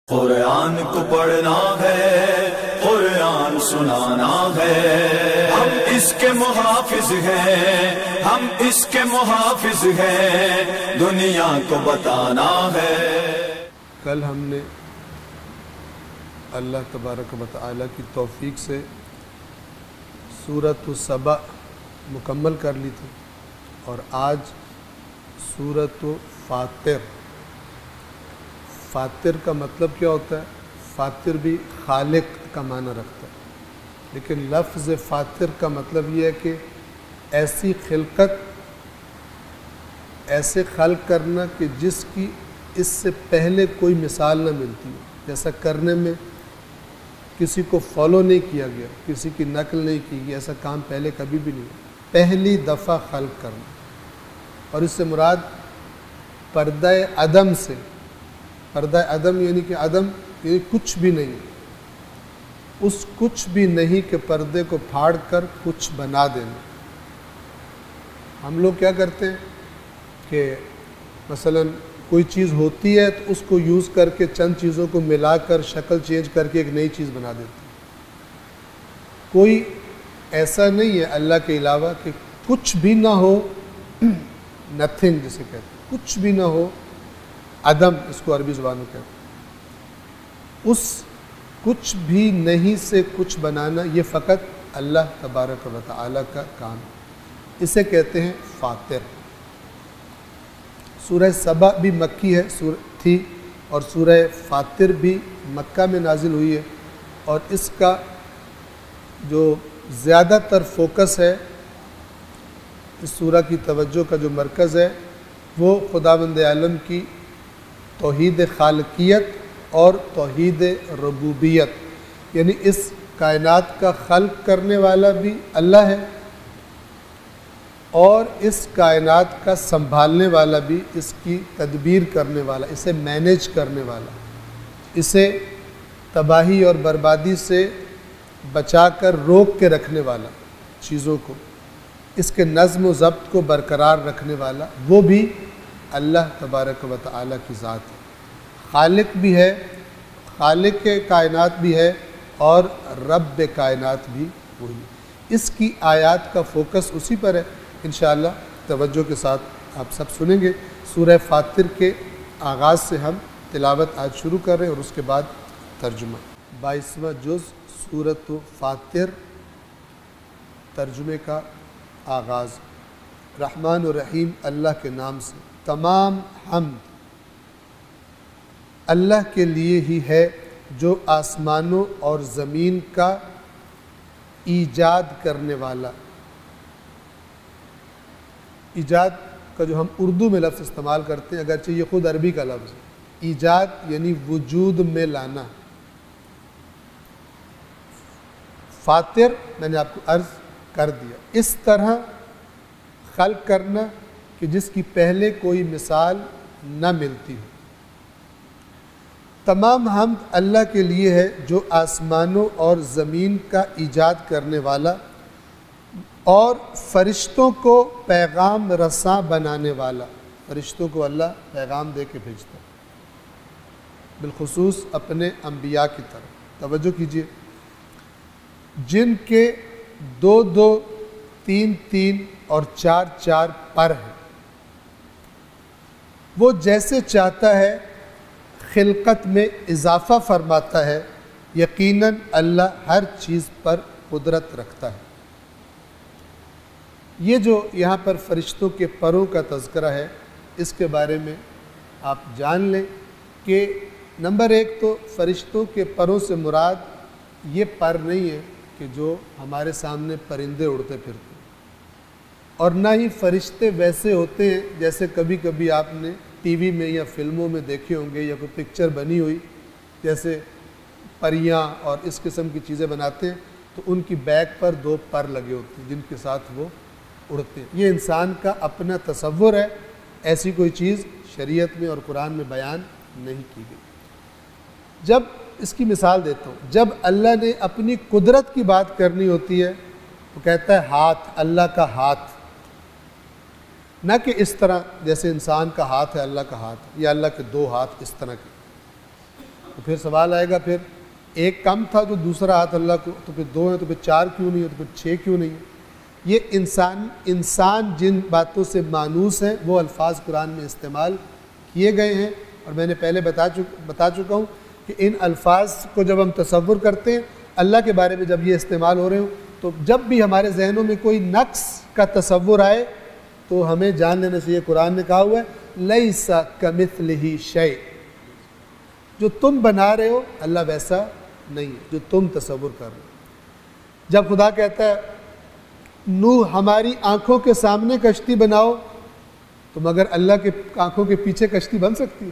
قرآن کو پڑھنا ہے، قرآن سنانا ہے، ہم اس کے محافظ ہیں، ہم اس کے محافظ ہیں، دنیا کو بتانا ہے۔ کل ہم نے اللہ تبارک و تعالی کی توفیق سے سورۃ السبع مکمل کر لی تھی، اور آج سورۃ فاطر۔ فاطر کا مطلب کیا ہوتا ہے؟ فاطر بھی خالق کا معنی رکھتا ہے، لیکن لفظ فاطر کا مطلب یہ ہے کہ ایسی خلقت، ایسے خلق کرنا کہ جس کی اس سے پہلے کوئی مثال نہ ملتی ہو، جیسا کرنے میں کسی کو فالو نہیں کیا گیا، کسی کی نقل نہیں کی گئی، ایسا کام پہلے کبھی بھی نہیں ہوا، پہلی دفعہ خلق کرنا۔ اور اس سے مراد پردہ عدم سے، پردہ عدم یعنی کہ عدم یعنی کچھ بھی نہیں، اس کچھ بھی نہیں کے پردے کو پھاڑ کر کچھ بنا دینا۔ ہم لوگ کیا کرتے ہیں کہ مثلا کوئی چیز ہوتی ہے تو اس کو یوز کر کے چند چیزوں کو ملا کر شکل چینج کر کے ایک نئی چیز بنا دیتے ہیں۔ کوئی ایسا نہیں ہے اللہ کے علاوہ کہ کچھ بھی نہ ہو، نتھنگ جسے کہتے ہیں، کچھ بھی نہ ہو، عدم اس کو عربی زبان میں کہتے ہیں۔ اس کچھ بھی نہیں سے کچھ بنانا یہ فقط اللہ تبارک و تعالی کا کام ہے، اسے کہتے ہیں فاطر۔ سورہ سبع بھی مکی ہے تھی، اور سورہ فاطر بھی مکہ میں نازل ہوئی ہے، اور اس کا جو زیادہ تر فوکس ہے، اس سورہ کی توجہ کا جو مرکز ہے، وہ خداوند عالم کی توحید خالقیت اور توحید ربوبیت، یعنی اس کائنات کا خلق کرنے والا بھی اللہ ہے، اور اس کائنات کا سنبھالنے والا بھی، اس کی تدبیر کرنے والا، اسے مینیج کرنے والا، اسے تباہی اور بربادی سے بچا کر روک کے رکھنے والا، چیزوں کو، اس کے نظم و ضبط کو برقرار رکھنے والا، وہ بھی اللہ تبارک و تعالی کی ذات ہے۔ خالق بھی ہے، خالق کائنات بھی ہے، اور رب کائنات بھی وہی۔ اس کی آیات کا فوکس اسی پر ہے۔ انشاءاللہ توجہ کے ساتھ آپ سب سنیں گے۔ سورہ فاطر کے آغاز سے ہم تلاوت آج شروع کر رہے ہیں، اور اس کے بعد ترجمہ۔ 22واں جز سورۃ فاطر، ترجمے کا آغاز۔ رحمان و رحیم اللہ کے نام سے۔ تمام حمد اللہ کے لیے ہی ہے، جو آسمانوں اور زمین کا ایجاد کرنے والا۔ ایجاد کا جو ہم اردو میں لفظ استعمال کرتے ہیں، اگرچہ یہ خود عربی کا لفظ ہے۔ ایجاد یعنی وجود میں لانا۔ فاطر میں نے آپ کو عرض کر دیا، اس طرح خلق کرنا کہ جس کی پہلے کوئی مثال نہ ملتی ہو۔ تمام حمد اللہ کے لیے ہے، جو آسمانوں اور زمین کا ایجاد کرنے والا اور فرشتوں کو پیغام رساں بنانے والا۔ فرشتوں کو اللہ پیغام دے کے بھیجتا ہے، بالخصوص اپنے انبیاء کی طرف۔ توجہ کیجیے، جن کے 2 2 3 3 اور 4 4 پر ہیں، وہ جیسے چاہتا ہے خلقت میں اضافہ فرماتا ہے، یقیناً اللہ ہر چیز پر قدرت رکھتا ہے۔ یہ جو یہاں پر فرشتوں کے پروں کا تذکرہ ہے، اس کے بارے میں آپ جان لیں کہ نمبر 1 تو فرشتوں کے پروں سے مراد یہ پر نہیں ہے کہ جو ہمارے سامنے پرندے اڑتے پھرتے، اور نہ ہی فرشتے ویسے ہوتے ہیں جیسے کبھی کبھی آپ نے ٹی وی میں یا فلموں میں دیکھے ہوں گے، یا کوئی پکچر بنی ہوئی جیسے پریاں اور اس قسم کی چیزیں بناتے ہیں، تو ان کی بیک پر 2 پر لگے ہوتے ہیں جن کے ساتھ وہ اڑتے ہیں۔ یہ انسان کا اپنا تصور ہے، ایسی کوئی چیز شریعت میں اور قرآن میں بیان نہیں کی گئی۔ جب اس کی مثال دیتا ہوں، جب اللہ نے اپنی قدرت کی بات کرنی ہوتی ہے تو کہتا ہے ہاتھ، اللہ کا ہاتھ، نہ کہ اس طرح جیسے انسان کا ہاتھ ہے اللہ کا ہاتھ، یا اللہ کے 2 ہاتھ اس طرح کے۔ تو پھر سوال آئے گا پھر ایک کم تھا تو دوسرا ہاتھ اللہ کو، تو پھر 2 ہیں تو پھر 4 کیوں نہیں ہے، تو پھر 6 کیوں نہیں ہے؟ یہ انسان جن باتوں سے مانوس ہیں وہ الفاظ قرآن میں استعمال کیے گئے ہیں، اور میں نے پہلے بتا چکا ہوں کہ ان الفاظ کو جب ہم تصور کرتے ہیں اللہ کے بارے میں، جب یہ استعمال ہو رہے ہوں، تو جب بھی ہمارے ذہنوں میں کوئی نقص کا تصور آئے تو ہمیں جان لینا چاہیے قرآن نے کہا ہوا ہے لیس کمثلہ شیء، جو تم بنا رہے ہو اللہ ویسا نہیں ہے جو تم تصور کر رہے ہو۔ جب خدا کہتا ہے نوح ہماری آنکھوں کے سامنے کشتی بناؤ، تو مگر اللہ کے آنکھوں کے پیچھے کشتی بن سکتی ہے؟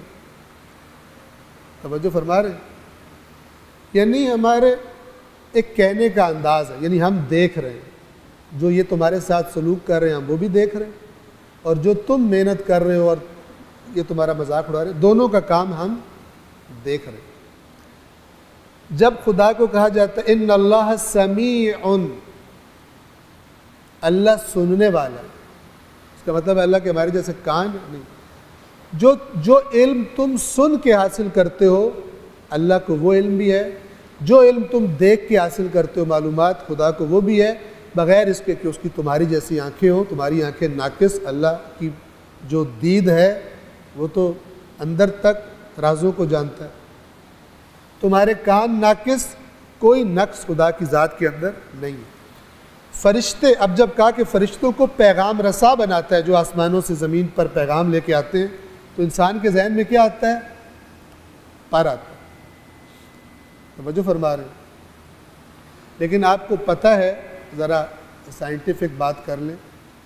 توجہ فرما رہے ہیں؟ یعنی ہمارے ایک کہنے کا انداز ہے، یعنی ہم دیکھ رہے ہیں جو یہ تمہارے ساتھ سلوک کر رہے ہیں ہم وہ بھی دیکھ رہے ہیں، اور جو تم محنت کر رہے ہو اور یہ تمہارا مذاق اڑا رہے ہیں، دونوں کا کام ہم دیکھ رہے ہیں۔ جب خدا کو کہا جاتا ہے ان اللہ سمیع، اللہ سننے والا ہے، اس کا مطلب اللہ کے ہمارے جیسے کان نہیں، جو علم تم سن کے حاصل کرتے ہو اللہ کو وہ علم بھی ہے، جو علم تم دیکھ کے حاصل کرتے ہو معلومات خدا کو وہ بھی ہے، بغیر اس کے کہ اس کی تمہاری جیسی آنکھیں ہوں، تمہاری آنکھیں ناقص، اللہ کی جو دید ہے وہ تو اندر تک رازوں کو جانتا ہے، تمہارے کان ناقص، کوئی نقص خدا کی ذات کے اندر نہیں ہے۔ فرشتے، اب جب کہا کہ فرشتوں کو پیغام رساں بناتا ہے جو آسمانوں سے زمین پر پیغام لے کے آتے ہیں، تو انسان کے ذہن میں کیا آتا ہے؟ پر آتا ہے۔ توجہ فرما رہے ہیں؟ لیکن آپ کو پتہ ہے، ذرا سائنٹیفک بات کر لیں،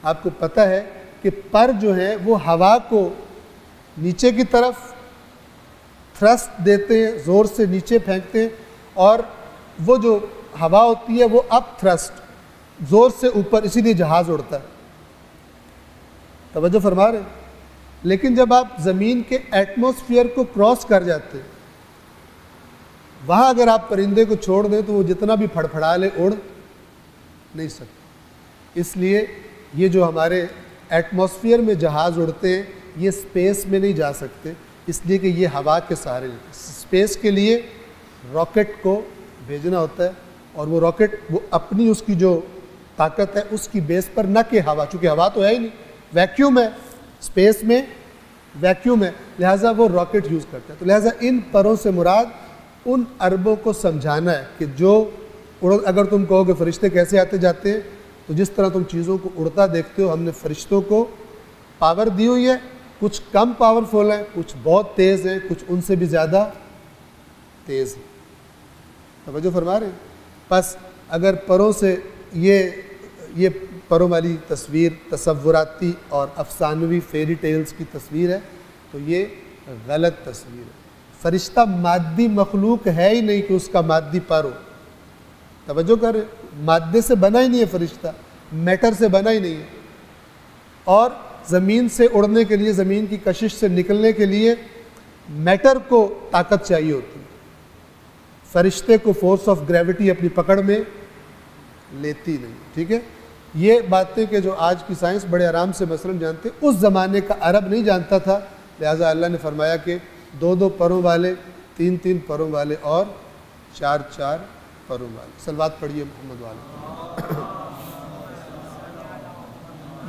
آپ کو پتہ ہے کہ پر جو ہیں وہ ہوا کو نیچے کی طرف تھرسٹ دیتے ہیں، زور سے نیچے پھینکتے ہیں، اور وہ جو ہوا ہوتی ہے وہ اپ تھرسٹ، زور سے اوپر، اسی لیے جہاز اڑتا ہے۔ توجہ فرما رہے ہیں؟ لیکن جب آپ زمین کے ایٹماسفیئر کو کراس کر جاتے ہیں، وہاں اگر آپ پرندے کو چھوڑ دیں تو وہ جتنا بھی پھڑپھڑا لے اڑ نہیں سکتے۔ اس لیے یہ جو ہمارے ایٹماسفیئر میں جہاز اڑتے ہیں یہ اسپیس میں نہیں جا سکتے، اس لیے کہ یہ ہوا کے سہارے لیتے ہیں۔ اسپیس کے لیے راکٹ کو بھیجنا ہوتا ہے، اور وہ راکٹ وہ اپنی اس کی جو طاقت ہے اس کی بیس پر، نہ کہ ہوا، چونکہ ہوا تو ہے ہی نہیں، ویکیوم ہے، اسپیس میں ویکیوم ہے، لہٰذا وہ راکٹ یوز کرتا ہے۔ تو لہٰذا ان پروں سے مراد ان اربوں کو سمجھانا ہے کہ جو اگر تم کہو کہ فرشتے کیسے آتے جاتے ہیں، تو جس طرح تم چیزوں کو اڑتا دیکھتے ہو، ہم نے فرشتوں کو پاور دی ہوئی ہے، کچھ کم پاورفل ہیں، کچھ بہت تیز ہیں، کچھ ان سے بھی زیادہ تیز ہیں۔ توجہ فرما رہے ہیں؟ بس اگر پروں سے یہ پروں والی تصویر تصوراتی اور افسانوی فیری ٹیلز کی تصویر ہے، تو یہ غلط تصویر ہے۔ فرشتہ مادی مخلوق ہے ہی نہیں کہ اس کا مادی پر ہو۔ توجہ کر، مادے سے بنا ہی نہیں ہے فرشتہ، میٹر سے بنا ہی نہیں ہے، اور زمین سے اڑنے کے لیے، زمین کی کشش سے نکلنے کے لیے میٹر کو طاقت چاہیے ہوتی ہے۔ فرشتے کو فورس آف گریوٹی اپنی پکڑ میں لیتی نہیں، ٹھیک ہے؟ یہ باتیں کہ جو آج کی سائنس بڑے آرام سے مثلاً جانتے، اس زمانے کا عرب نہیں جانتا تھا، لہٰذا اللہ نے فرمایا کہ 2 پروں والے، 3 پروں والے اور 4 پروں والے۔ صلوات پڑھیے محمد والے۔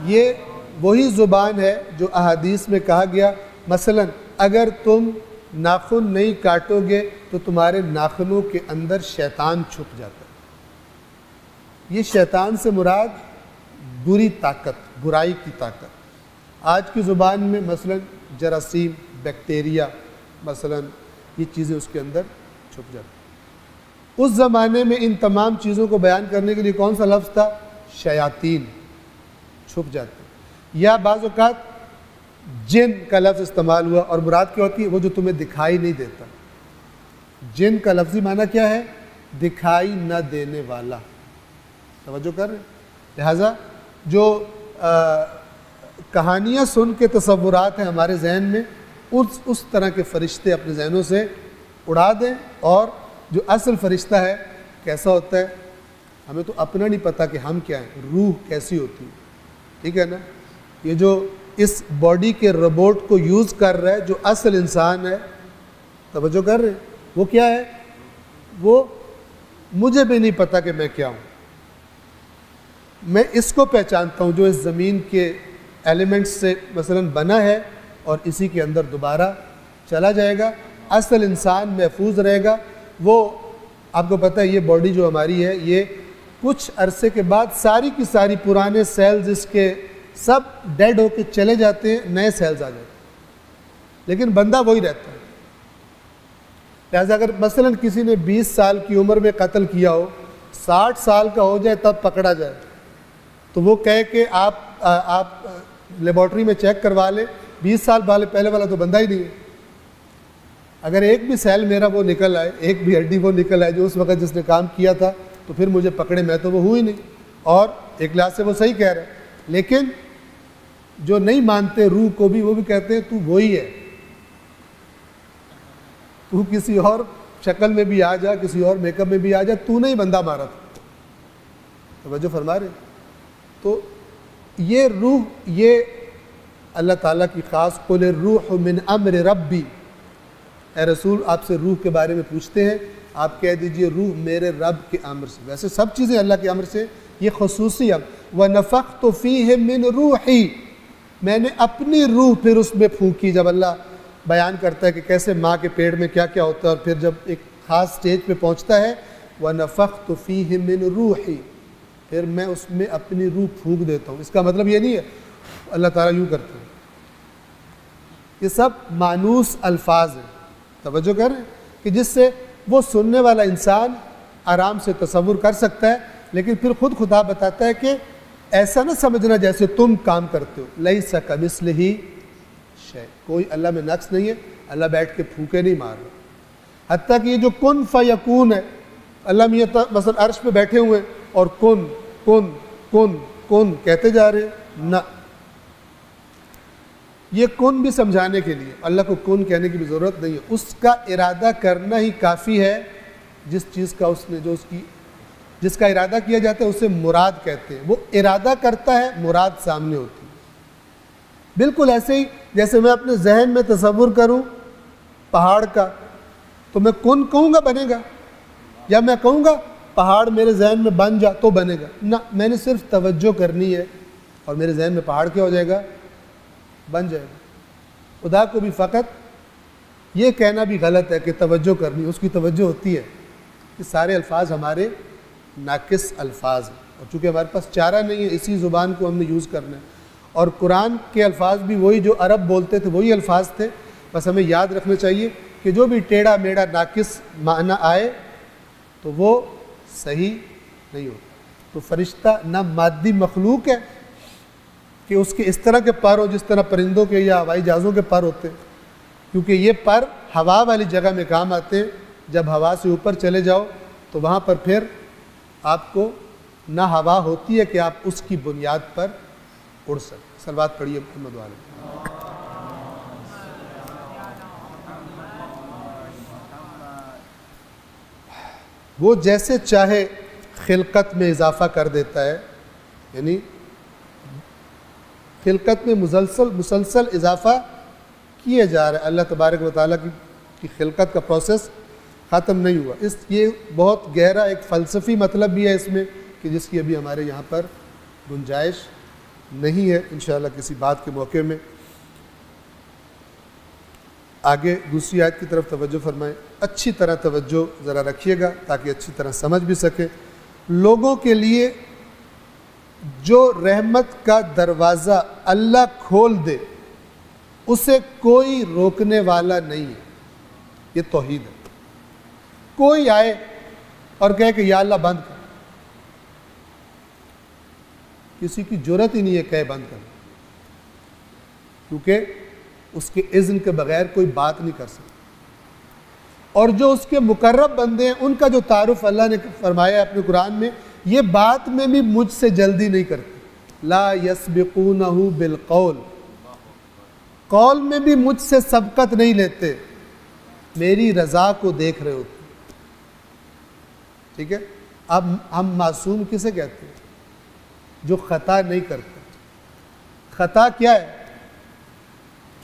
یہ وہی زبان ہے جو احادیث میں کہا گیا، مثلاً اگر تم ناخن نہیں کاٹو گے تو تمہارے ناخنوں کے اندر شیطان چھپ جاتا ہے۔ یہ شیطان سے مراد بری طاقت، برائی کی طاقت۔ آج کی زبان میں مثلاً جراثیم، بیکٹیریا، مثلاً یہ چیزیں اس کے اندر چھپ جاتی ہیں۔ اس زمانے میں ان تمام چیزوں کو بیان کرنے کے لیے کون سا لفظ تھا؟ شیاطین، چھپ جاتے ہیں۔ یا بعض اوقات جن کا لفظ استعمال ہوا، اور مراد کیا ہوتی ہے؟ وہ جو تمہیں دکھائی نہیں دیتا۔ جن کا لفظی معنی کیا ہے؟ دکھائی نہ دینے والا۔ توجہ کر رہے ہیں؟ لہٰذا جو کہانیاں سن کے تصورات ہیں ہمارے ذہن میں، اس طرح کے فرشتے اپنے ذہنوں سے اڑا دیں، اور جو اصل فرشتہ ہے کیسا ہوتا ہے ہمیں تو اپنا نہیں پتہ کہ ہم کیا ہیں، روح کیسی ہوتی ہے، ٹھیک ہے نا؟ یہ جو اس باڈی کے روبوٹ کو یوز کر رہا ہے جو اصل انسان ہے، توجہ کر رہے ہیں، وہ کیا ہے؟ وہ مجھے بھی نہیں پتا کہ میں کیا ہوں. میں اس کو پہچانتا ہوں جو اس زمین کے ایلیمنٹس سے مثلا بنا ہے اور اسی کے اندر دوبارہ چلا جائے گا. اصل انسان محفوظ رہے گا. وہ آپ کو پتہ ہے یہ باڈی جو ہماری ہے یہ کچھ عرصے کے بعد ساری کی ساری پرانے سیلز اس کے سب ڈیڈ ہو کے چلے جاتے ہیں, نئے سیلز آ جاتے ہیں, لیکن بندہ وہی رہتا ہے. لہٰذا اگر مثلا کسی نے 20 سال کی عمر میں قتل کیا ہو, 60 سال کا ہو جائے تب پکڑا جائے, تو وہ کہے کہ آپ لیبارٹری میں چیک کروا لیں, 20 سال پہلے والا تو بندہ ہی نہیں ہے. اگر ایک بھی سیل میرا وہ نکل آئے, ایک بھی ہڈی وہ نکل آئے جو اس وقت جس نے کام کیا تھا, تو پھر مجھے پکڑے, میں تو وہ ہوں ہی نہیں. اور ایک لحاظ سے وہ صحیح کہہ رہے ہیں, لیکن جو نہیں مانتے روح کو بھی, وہ بھی کہتے ہیں تو وہی ہے, تو کسی اور شکل میں بھی آ جا, کسی اور میک اپ میں بھی آ جا, تو نہیں بندہ مارا تھا. توجہ فرما رہے. تو یہ روح, یہ اللہ تعالیٰ کی خاص قل الروح من امر ربی. اے رسول آپ سے روح کے بارے میں پوچھتے ہیں, آپ کہہ دیجئے روح میرے رب کے امر سے. ویسے سب چیزیں اللہ کے امر سے, یہ خصوصی امر. وَنَفَخْتُ فِيهِ مِنْ رُوحِي, میں نے اپنی روح پھر اس میں پھونکی. جب اللہ بیان کرتا ہے کہ کیسے ماں کے پیٹ میں کیا کیا ہوتا ہے, اور پھر جب ایک خاص سٹیج پہ پہنچتا ہے وَنَفَخْتُ فِيهِ مِنْ رُوحِي, پھر میں اس میں اپنی روح پھونک دیتا ہوں. اس کا مطلب یہ نہیں ہے اللہ تعالیٰ یوں کرتے ہیں. یہ سب مانوس الفاظ ہیں, توجہ کر رہے ہیں, کہ جس سے وہ سننے والا انسان آرام سے تصور کر سکتا ہے. لیکن پھر خود خدا بتاتا ہے کہ ایسا نہ سمجھنا جیسے تم کام کرتے ہو. لَيْسَ كَمِثْلِهِ شَيْءٌ, کوئی اللہ میں نقص نہیں ہے. اللہ بیٹھ کے پھونکے نہیں مار رہا. حتیٰ کہ یہ جو کن فیکون ہے, اللہ میاں مثلا عرش پہ بیٹھے ہوئے اور کن کن کن کن کہتے جا رہے ہیں, نہ, یہ کن بھی سمجھانے کے لیے, اللہ کو کن کہنے کی بھی ضرورت نہیں ہے. اس کا ارادہ کرنا ہی کافی ہے. جس چیز کا اس نے جس کا ارادہ کیا جاتا ہے اسے مراد کہتے ہیں. وہ ارادہ کرتا ہے, مراد سامنے ہوتی ہے. بالکل ایسے ہی جیسے میں اپنے ذہن میں تصور کروں پہاڑ کا, تو میں کن کہوں گا بنے گا, یا میں کہوں گا پہاڑ میرے ذہن میں بن جا تو بنے گا؟ نہ, میں نے صرف توجہ کرنی ہے اور میرے ذہن میں پہاڑ کیا ہو جائے گا, بن جائے گا. خدا کو بھی فقط یہ کہنا بھی غلط ہے کہ توجہ کرنی, اس کی توجہ ہوتی ہے. یہ سارے الفاظ ہمارے ناقص الفاظ ہیں, اور چونکہ ہمارے پاس چارہ نہیں ہے, اسی زبان کو ہم نے یوز کرنا ہے. اور قرآن کے الفاظ بھی وہی جو عرب بولتے تھے وہی الفاظ تھے. بس ہمیں یاد رکھنا چاہیے کہ جو بھی ٹیڑھا میڑھا ناقص معنی آئے تو وہ صحیح نہیں ہوتا. تو فرشتہ نہ مادی مخلوق ہے کہ اس کے اس طرح کے پر ہو جس طرح پرندوں کے یا ہوائی جہازوں کے پر ہوتے ہیں, کیونکہ یہ پر ہوا والی جگہ میں کام آتے ہیں. جب ہوا سے اوپر چلے جاؤ تو وہاں پر پھر آپ کو نہ ہوا ہوتی ہے کہ آپ اس کی بنیاد پر اڑ سکیں. صلوات پڑھیے محمد علیہ. وہ جیسے چاہے خلقت میں اضافہ کر دیتا ہے, یعنی خلقت میں مسلسل اضافہ کیے جا رہا ہے. اللہ تبارک و تعالیٰ کی خلقت کا پروسیس ختم نہیں ہوا. یہ بہت گہرا ایک فلسفی مطلب بھی ہے اس میں, کہ جس کی ابھی ہمارے یہاں پر گنجائش نہیں ہے. انشاءاللہ کسی بات کے موقع میں. آگے دوسری آیت کی طرف توجہ فرمائیں. اچھی طرح توجہ ذرا رکھیے گا تاکہ اچھی طرح سمجھ بھی سکیں. لوگوں کے لیے جو رحمت کا دروازہ اللہ کھول دے اسے کوئی روکنے والا نہیں ہے. یہ توحید ہے. کوئی آئے اور کہے کہ یا اللہ بند کر, کسی کی جرت ہی نہیں ہے کہے بند کر, کیونکہ اس کے اذن کے بغیر کوئی بات نہیں کر سکتا. اور جو اس کے مقرب بندے ہیں ان کا جو تعارف اللہ نے فرمایا ہے اپنے قرآن میں, یہ بات میں بھی مجھ سے جلدی نہیں کرتے. لا یسبقونہ بالقول, قول میں بھی مجھ سے سبقت نہیں لیتے, میری رضا کو دیکھ رہے ہوتے. ٹھیک ہے. اب ہم معصوم کسے کہتے ہیں؟ جو خطا نہیں کرتے. خطا کیا ہے؟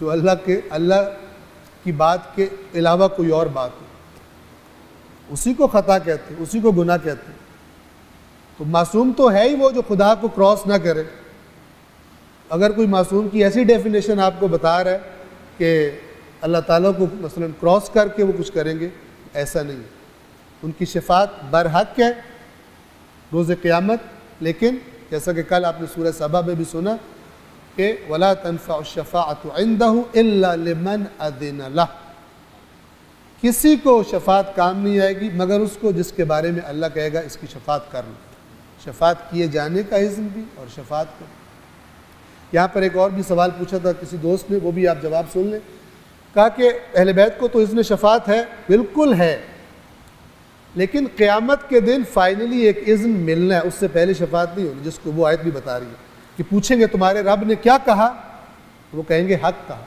جو اللہ کی بات کے علاوہ کوئی اور بات ہو. اسی کو خطا کہتے ہیں، اسی کو گناہ کہتے ہیں۔ تو معصوم تو ہے ہی وہ جو خدا کو کراس نہ کرے۔ اگر کوئی معصوم کی ایسی ڈیفینیشن آپ کو بتا رہا ہے کہ اللہ تعالیٰ کو مثلا کراس کر کے وہ کچھ کریں گے، ایسا نہیں ہے۔ ان کی شفاعت برحق ہے روز قیامت، لیکن جیسا کہ کل آپ نے سورہ سبا میں بھی سنا کہ وَلَا تَنْفَعُ الشَّفَاعَةُ عِنْدَهُ إِلَّا لِمَنْ أَذِنَ لَهُ، کسی کو شفاعت کام نہیں آئے گی مگر اس کو جس کے بارے میں اللہ کہے گا اس کی شفاعت کر لو۔ شفاعت کیے جانے کا اذن بھی اور شفاعت کا۔ یہاں پر ایک اور بھی سوال پوچھا تھا کسی دوست نے، وہ بھی آپ جواب سن لیں۔ کہا کہ اہل بیت کو تو اذن شفاعت ہے، بالکل ہے، لیکن قیامت کے دن فائنلی ایک اذن ملنا ہے، اس سے پہلے شفاعت نہیں ہونی، جس کو وہ آیت بھی بتا رہی ہے کہ پوچھیں گے تمہارے رب نے کیا کہا، وہ کہیں گے حق کہا،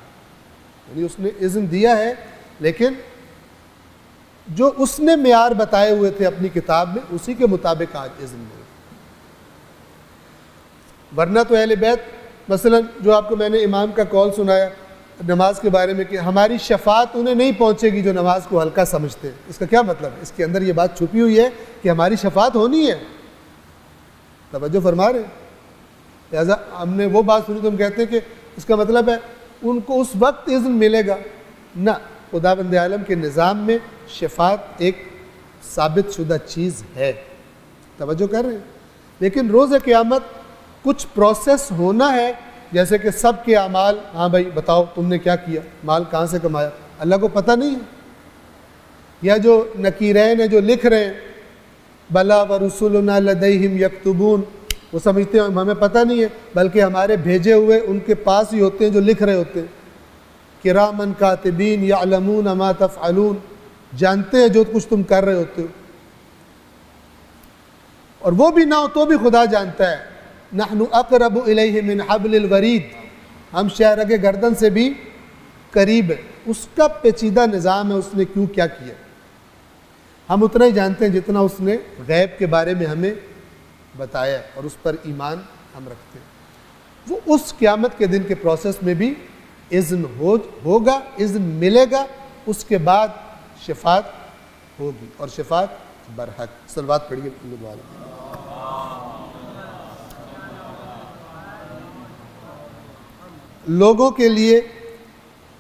یعنی اس نے اذن دیا ہے، لیکن جو اس نے معیار بتائے ہوئے تھے اپنی کتاب میں اسی کے مطابق آج اذن ملے۔ ورنہ تو اہل بیت مثلا جو آپ کو میں نے امام کا قول سنایا نماز کے بارے میں کہ ہماری شفاعت انہیں نہیں پہنچے گی جو نماز کو ہلکا سمجھتے ہیں، اس کا کیا مطلب ہے؟ اس کے اندر یہ بات چھپی ہوئی ہے کہ ہماری شفاعت ہونی ہے۔ توجہ فرما رہے ہیں؟ لہٰذا ہم نے وہ بات سنی تو ہم کہتے ہیں کہ اس کا مطلب ہے ان کو اس وقت اذن ملے گا، نہ، خداوند عالم کے نظام میں شفاعت ایک ثابت شدہ چیز ہے۔ توجہ کر رہے ہیں؟ لیکن روز قیامت کچھ پروسیس ہونا ہے، جیسے کہ سب کے اعمال، ہاں بھائی بتاؤ تم نے کیا کیا، مال کہاں سے کمایا، اللہ کو پتہ نہیں ہے، یا جو نکیرین ہیں جو لکھ رہے ہیں بلا ورسلنا لدیہم یکتبون، وہ سمجھتے ہیں ہمیں پتہ نہیں ہے، بلکہ ہمارے بھیجے ہوئے ان کے پاس ہی ہوتے ہیں جو لکھ رہے ہوتے ہیں، کرامن کاتبین یعلمون ما تفعلون، جانتے ہیں جو کچھ تم کر رہے ہوتے ہو، اور وہ بھی نہ ہو تو بھی خدا جانتا ہے۔ نحن اقرب الیہ من حبل الورید، ہم شہرگ گردن سے بھی قریب ہے، اس کا پیچیدہ نظام ہے، اس نے کیوں کیا کیا، ہم اتنا ہی جانتے ہیں جتنا اس نے غیب کے بارے میں ہمیں بتایا، اور اس پر ایمان ہم رکھتے ہیں۔ وہ اس قیامت کے دن کے پروسیس میں بھی اذن ہوگا، اذن ملے گا، اس کے بعد شفاعت ہوگی، اور شفاعت برحق۔ صلوات پڑھیے محمد والے۔ لوگوں کے لیے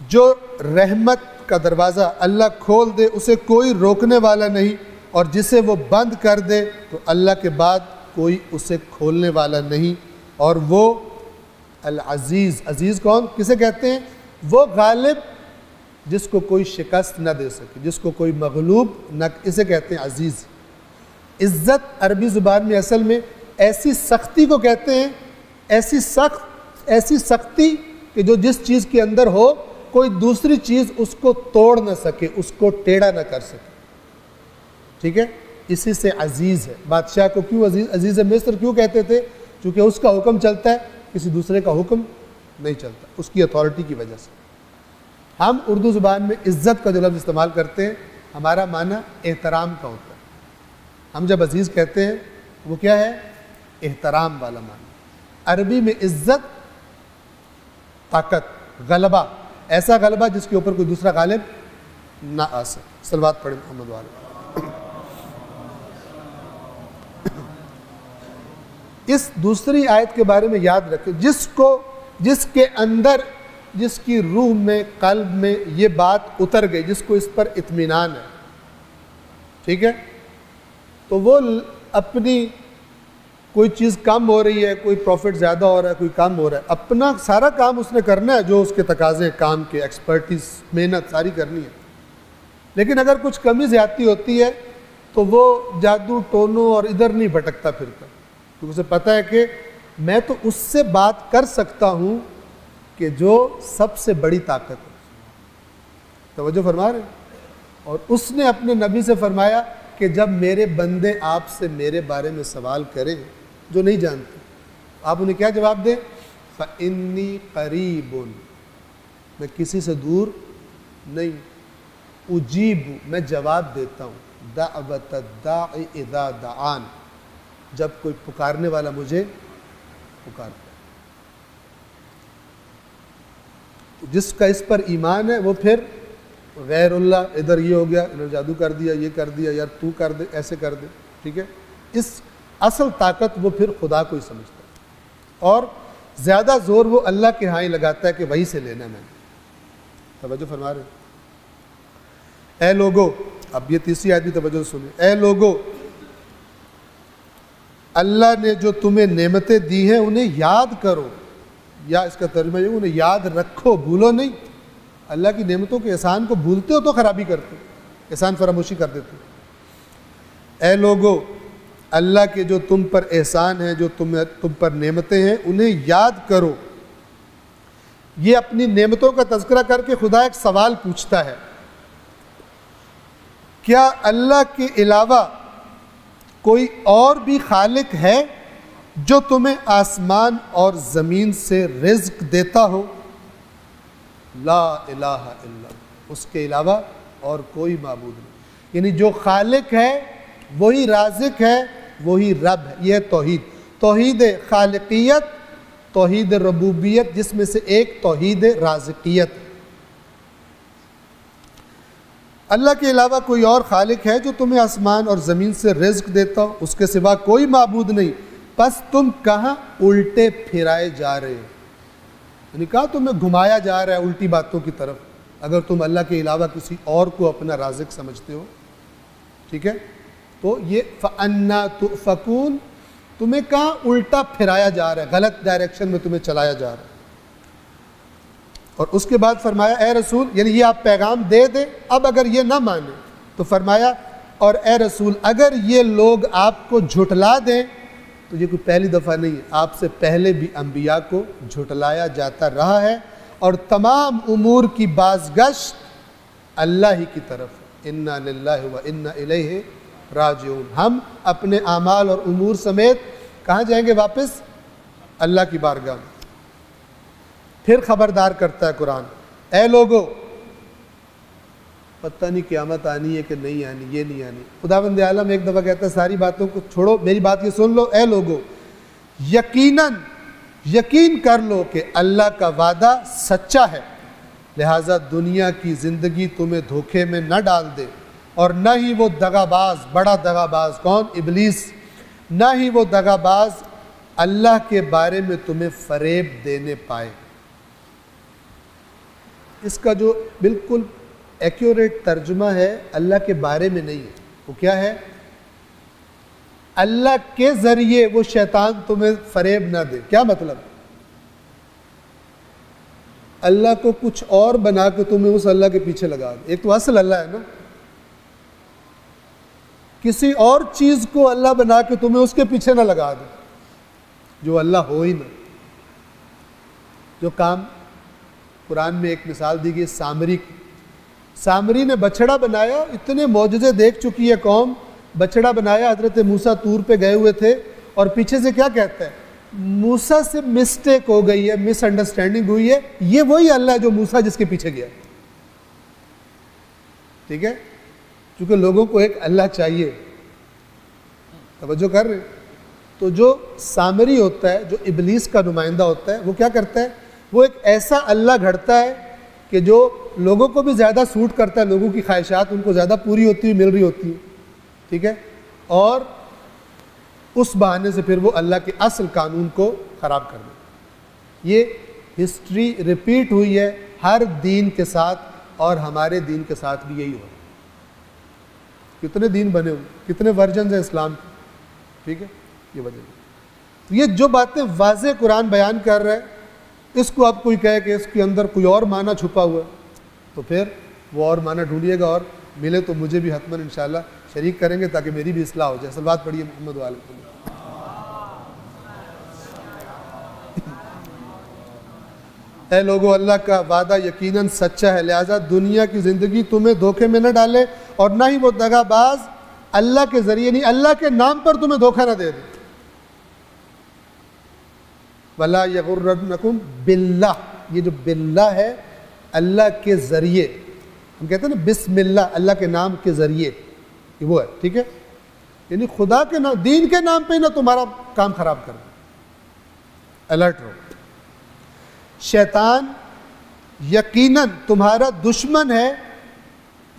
جو رحمت کا دروازہ اللہ کھول دے اسے کوئی روکنے والا نہیں، اور جسے وہ بند کر دے تو اللہ کے بعد کوئی اسے کھولنے والا نہیں، اور وہ العزیز، عزیز کون کسے کہتے ہیں؟ وہ غالب جس کو کوئی شکست نہ دے سکے، جس کو کوئی مغلوب نہ، اسے کہتے ہیں عزیز۔ عزت عربی زبان میں اصل میں ایسی سختی کو کہتے ہیں، ایسی سختی کہ جو جس چیز کے اندر ہو کوئی دوسری چیز اس کو توڑ نہ سکے، اس کو ٹیڑھا نہ کر سکے، ٹھیک ہے؟ اسی سے عزیز ہے۔ بادشاہ کو کیوں عزیز مصر کیوں کہتے تھے؟ چونکہ اس کا حکم چلتا ہے، کسی دوسرے کا حکم نہیں چلتا، اس کی اتھارٹی کی وجہ سے۔ ہم اردو زبان میں عزت کا جو لفظ استعمال کرتے ہیں ہمارا معنی احترام کا ہوتا ہے۔ ہم جب عزیز کہتے ہیں وہ کیا ہے؟ احترام والا معنی۔ عربی میں عزت طاقت، غلبہ، ایسا غلبہ جس کے اوپر کوئی دوسرا غالب نہ آ سکے۔ صلوات پڑھیں محمد والے۔ اس دوسری آیت کے بارے میں یاد رکھیں، جس کے اندر، جس کی روح میں، قلب میں یہ بات اتر گئی، جس کو اس پر اطمینان ہے، ٹھیک ہے، تو وہ اپنی کوئی چیز کم ہو رہی ہے، کوئی پروفٹ زیادہ ہو رہا ہے، کوئی کم ہو رہا ہے، اپنا سارا کام اس نے کرنا ہے، جو اس کے تقاضے کام کے، ایکسپرٹیز، محنت ساری کرنی ہے۔ لیکن اگر کچھ کمی زیادتی ہوتی ہے تو وہ جادو ٹونوں اور ادھر نہیں بھٹکتا پھرتا، کیونکہ اسے پتہ ہے کہ میں تو اس سے بات کر سکتا ہوں کہ جو سب سے بڑی طاقت ہے۔ توجہ فرما رہے ہیں؟ اور اس نے اپنے نبی سے فرمایا کہ جب میرے بندے آپ سے میرے بارے میں سوال کریں جو نہیں جانتے، آپ انہیں کیا جواب دیں؟ فَإِنِّي قَرِيبٌ، میں کسی سے دور نہیں، اجیب، میں جواب دیتا ہوں، دعوت الداعِ اذا دعان، جب کوئی پکارنے والا مجھے پکارتا ہے۔ جس کا اس پر ایمان ہے وہ پھر غیر اللہ ادھر یہ ہو گیا، ادھر جادو کر دیا، یہ کر دیا، یار تو کر دے، ایسے کر دے، ٹھیک ہے. اس اصل طاقت وہ پھر خدا کو ہی سمجھتا ہے اور زیادہ زور وہ اللہ کے ہاں ہی لگاتا ہے کہ وہی سے لینا ہے. میں نے توجہ فرما رہے ہیں. اے لوگو، اب یہ تیسری آیت بھی توجہ سنیں. اے لوگو، اللہ نے جو تمہیں نعمتیں دی ہیں انہیں یاد کرو، یا اس کا ترجمہ یہ انہیں یاد رکھو، بھولو نہیں. اللہ کی نعمتوں کے احسان کو بھولتے ہو تو خرابی کرتے ہو، احسان فراموشی کر دیتے ہو. اے لوگو، اللہ کے جو تم پر احسان ہیں، جو تم پر نعمتیں ہیں، انہیں یاد کرو. یہ اپنی نعمتوں کا تذکرہ کر کے خدا ایک سوال پوچھتا ہے، کیا اللہ کے علاوہ کوئی اور بھی خالق ہے جو تمہیں آسمان اور زمین سے رزق دیتا ہو؟ لا الہ الا اللہ، اس کے علاوہ اور کوئی معبود نہیں. یعنی جو خالق ہے وہی رازق ہے، وہی رب ہے. یہ توحید، توحید خالقیت، توحید ربوبیت، جس میں سے ایک توحید رازقیت. اللہ کے علاوہ کوئی اور خالق ہے جو تمہیں آسمان اور زمین سے رزق دیتا ہو، اس کے سوا کوئی معبود نہیں، پس تم کہاں الٹے پھرائے جا رہے ہو؟ یعنی کہا تمہیں گھمایا جا رہا ہے الٹی باتوں کی طرف اگر تم اللہ کے علاوہ کسی اور کو اپنا رازق سمجھتے ہو. ٹھیک ہے، تو یہ فَأَنَّا تُؤْفَكُونَ، تمہیں کہاں الٹا پھرایا جا رہا ہے، غلط ڈائریکشن میں تمہیں چلایا جا رہا ہے. اور اس کے بعد فرمایا اے رسول، یعنی یہ آپ پیغام دے دیں. اب اگر یہ نہ مانے تو فرمایا اور اے رسول اگر یہ لوگ آپ کو جھٹلا دیں، تو یہ کوئی پہلی دفعہ نہیں ہے، آپ سے پہلے بھی انبیاء کو جھٹلایا جاتا رہا ہے، اور تمام امور کی بازگشت اللہ ہی کی طرف. انا للہ و انا الیہ راجعون، ہم اپنے اعمال اور امور سمیت کہاں جائیں گے؟ واپس اللہ کی بارگاہ میں. پھر خبردار کرتا ہے قرآن، اے لوگو، پتہ نہیں قیامت آنی ہے کہ نہیں آنی، یہ نہیں آنی. خداوند عالم ایک دفعہ کہتا ہے ساری باتوں کو چھوڑو، میری بات یہ سن لو. اے لوگو، یقین کر لو کہ اللہ کا وعدہ سچا ہے، لہٰذا دنیا کی زندگی تمہیں دھوکے میں نہ ڈال دے، اور نہ ہی وہ دغاباز، بڑا دغاباز کون؟ ابلیس، نہ ہی وہ دغاباز اللہ کے بارے میں تمہیں فریب دینے پائے. اس کا جو بالکل ایکیوریٹ ترجمہ ہے اللہ کے بارے میں نہیں ہے، وہ کیا ہے؟ اللہ کے ذریعے وہ شیطان تمہیں فریب نہ دے. کیا مطلب؟ اللہ کو کچھ اور بنا کے تمہیں اس اللہ کے پیچھے لگا دے. ایک تو اصل اللہ ہے نا، کسی اور چیز کو اللہ بنا کے تمہیں اس کے پیچھے نہ لگا دے جو اللہ ہو ہی نہ. جو کام قرآن میں ایک مثال دی گئی سامری کی، سامری نے بچڑا بنایا، اتنے معجزے دیکھ چکی ہے قوم، بچڑا بنایا، حضرت موسیٰ طور پہ گئے ہوئے تھے، اور پیچھے سے کیا کہتا ہے؟ موسیٰ سے مسٹیک ہو گئی ہے، مس انڈرسٹینڈنگ ہوئی ہے. یہ وہی اللہ ہے جو موسیٰ جس کے پیچھے گیا. ٹھیک ہے، کیونکہ لوگوں کو ایک اللہ چاہیے. توجہ کر رہے ہیں؟ تو جو سامری ہوتا ہے، جو ابلیس کا نمائندہ ہوتا ہے، وہ کیا کرتا ہے؟ وہ ایک ایسا اللہ گھڑتا ہے کہ جو لوگوں کو بھی زیادہ سوٹ کرتا ہے، لوگوں کی خواہشات ان کو زیادہ پوری ہوتی مل رہی ہوتی ہے. ٹھیک ہے، اور اس بہانے سے پھر وہ اللہ کے اصل قانون کو خراب کر دے. یہ ہسٹری ریپیٹ ہوئی ہے ہر دین کے ساتھ، اور ہمارے دین کے ساتھ بھی یہی ہوا. کتنے دین بنے ہوئے، کتنے ورژنز ہیں اسلام کے. ٹھیک ہے، یہ وجہ ہے. یہ جو باتیں واضح قرآن بیان کر رہا ہے، اس کو اب کوئی کہے کہ اس کے اندر کوئی اور معنی چھپا ہوا ہے، تو پھر وہ اور معنی ڈھونڈیے گا، اور ملے تو مجھے بھی حتماً انشاءاللہ شریک کریں گے تاکہ میری بھی اصلاح ہو جائے. صلوات پڑھیے محمد و آل محمد. اے لوگو، اللہ کا وعدہ یقیناً سچا ہے، لہٰذا دنیا کی زندگی تمہیں دھوکے میں نہ ڈالے، اور نہ ہی وہ دغاباز اللہ کے ذریعے نہیں، اللہ کے نام پر تمہیں دھوکہ نہ دے دے. وَلَا يَغُرَّنَّكُمْ بِاللَّهِ، یہ جو باللہ ہے اللہ کے ذریعے، ہم کہتے ہیں نا بسم اللہ، اللہ کے نام کے ذریعے، یہ وہ ہے. ٹھیک ہے، یعنی خدا کے نام، دین کے نام پہ ہی نہ تمہارا کام خراب کر دے. الرٹ رہو. شیطان یقیناً تمہارا دشمن ہے،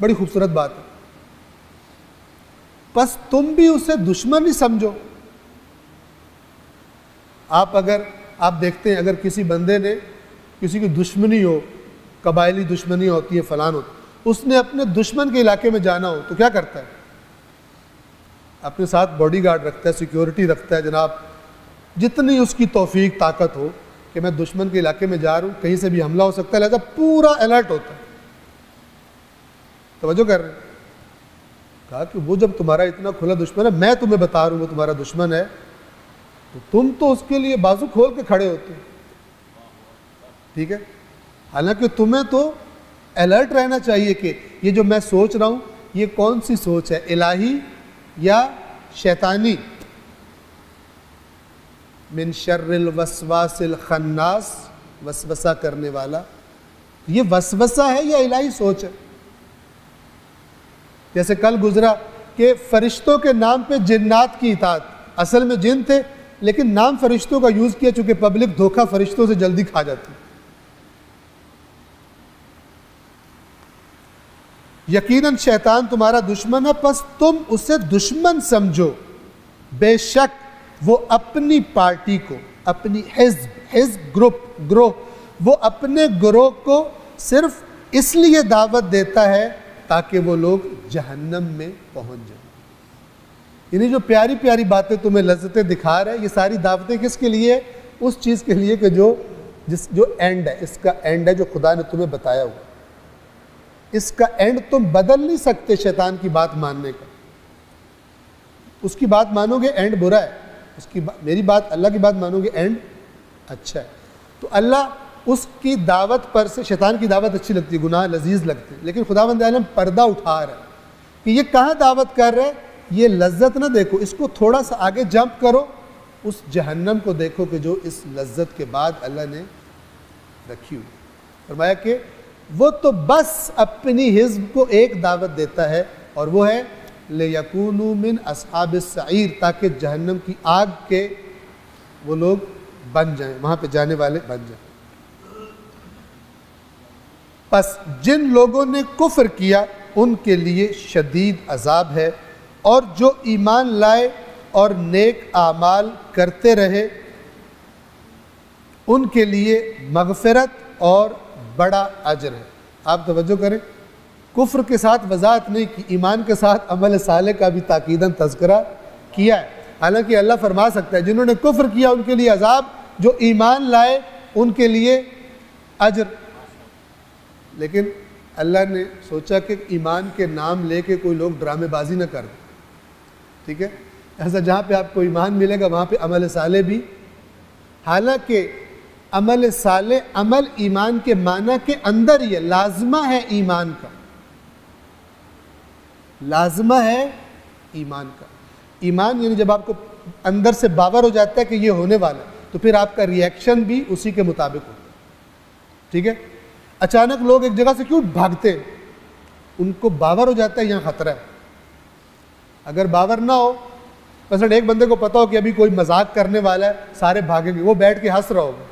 بڑی خوبصورت بات ہے. بس تم بھی اسے دشمن ہی سمجھو. آپ دیکھتے ہیں اگر کسی بندے نے کسی کی دشمنی ہو، قبائلی دشمنی ہوتی ہے، فلان ہوتی، اس نے اپنے دشمن کے علاقے میں جانا ہو تو کیا کرتا ہے؟ اپنے ساتھ باڈی گارڈ رکھتا ہے، سیکیورٹی رکھتا ہے. جناب جتنی اس کی توفیق طاقت ہو کہ میں دشمن کے علاقے میں جا رہا ہوں، کہیں سے بھی حملہ ہو سکتا ہے، لہذا پورا الرٹ ہوتا ہے. توجہ کر رہے ہیں؟ کہا کہ وہ جب تمہارا اتنا کھلا دشمن ہے، میں تمہیں بتا رہا ہوں وہ تمہارا دشمن ہے، تو تم تو اس کے لیے بازو کھول کے کھڑے ہوتے. ٹھیک ہے؟ حالانکہ تمہیں تو الرٹ رہنا چاہیے کہ یہ جو میں سوچ رہا ہوں یہ کون سی سوچ ہے، الہی یا شیطانی. من شر الوسواس الخناس، وسوسہ کرنے والا. یہ وسوسہ ہے یا الہی سوچ ہے؟ جیسے کل گزرا کہ فرشتوں کے نام پہ جنات کی اطاعت، اصل میں جن تھے لیکن نام فرشتوں کا یوز کیا چونکہ پبلک دھوکہ فرشتوں سے جلدی کھا جاتی. یقیناً شیطان تمہارا دشمن ہے، پس تم اسے دشمن سمجھو. بے شک وہ اپنی پارٹی کو، اپنی حزب گروہ، وہ اپنے گروہ کو صرف اس لیے دعوت دیتا ہے تاکہ وہ لوگ جہنم میں پہنچ جائیں. یعنی جو پیاری پیاری باتیں تمہیں لذتیں دکھا رہے ہیں، یہ ساری دعوتیں کس کے لیے؟ اس چیز کے لیے کہ جو اینڈ ہے، اس کا اینڈ ہے جو خدا نے تمہیں بتایا ہوا. اس کا اینڈ تم بدل نہیں سکتے شیطان کی بات ماننے کا. اس کی بات مانو گے اینڈ برا ہے، میری بات اللہ کی بات مانو گے اینڈ اچھا ہے. تو اللہ اس کی دعوت پر سے، شیطان کی دعوت اچھی لگتی ہے، گناہ لذیذ لگتے ہیں، لیکن خداوند عالم پردہ اٹھا رہا ہے کہ یہ کہاں دعوت کر رہے ہیں. یہ لذت نہ دیکھو، اس کو تھوڑا سا آگے جمپ کرو، اس جہنم کو دیکھو کہ جو اس لذت کے بعد اللہ نے رکھی ہوئی. فرمایا کہ وہ تو بس اپنی حزب کو ایک دعوت دیتا ہے، اور وہ ہے لِيَكُونُوا مِنْ أَصْحَابِ السَّعِيرِ، تاکہ جہنم کی آگ کے وہ لوگ بن جائیں، وہاں پہ جانے والے بن جائیں. پس جن لوگوں نے کفر کیا ان کے لیے شدید عذاب ہے، اور جو ایمان لائے اور نیک اعمال کرتے رہے ان کے لیے مغفرت اور بڑا اجر ہے. آپ توجہ کریں، کفر کے ساتھ وضاحت نہیں کی، ایمان کے ساتھ عمل صالح کا بھی تاکیداً تذکرہ کیا ہے. حالانکہ اللہ فرما سکتا ہے جنہوں نے کفر کیا ان کے لیے عذاب، جو ایمان لائے ان کے لیے اجر. لیکن اللہ نے سوچا کہ ایمان کے نام لے کے کوئی لوگ ڈرامے بازی نہ کر دیں. ٹھیک ہے؟ ایسا جہاں پہ آپ کو ایمان ملے گا وہاں پہ عمل صالح بھی. حالانکہ عمل صالح عمل ایمان کے معنی کے اندر ہی ہے، لازمہ ہے ایمان کا، لازمہ ہے ایمان کا. ایمان یعنی جب آپ کو اندر سے باور ہو جاتا ہے کہ یہ ہونے والا ہے تو پھر آپ کا ریئیکشن بھی اسی کے مطابق ہوتا ہے. ٹھیک ہے؟ اچانک لوگ ایک جگہ سے کیوں بھاگتے ہیں؟ ان کو باور ہو جاتا ہے یہاں خطرہ ہے. اگر باور نہ ہو، مثلا ایک بندے کو پتا ہو کہ ابھی کوئی مذاق کرنے والا ہے، سارے بھاگیں گے، وہ بیٹھ کے ہنس رہا ہوگا،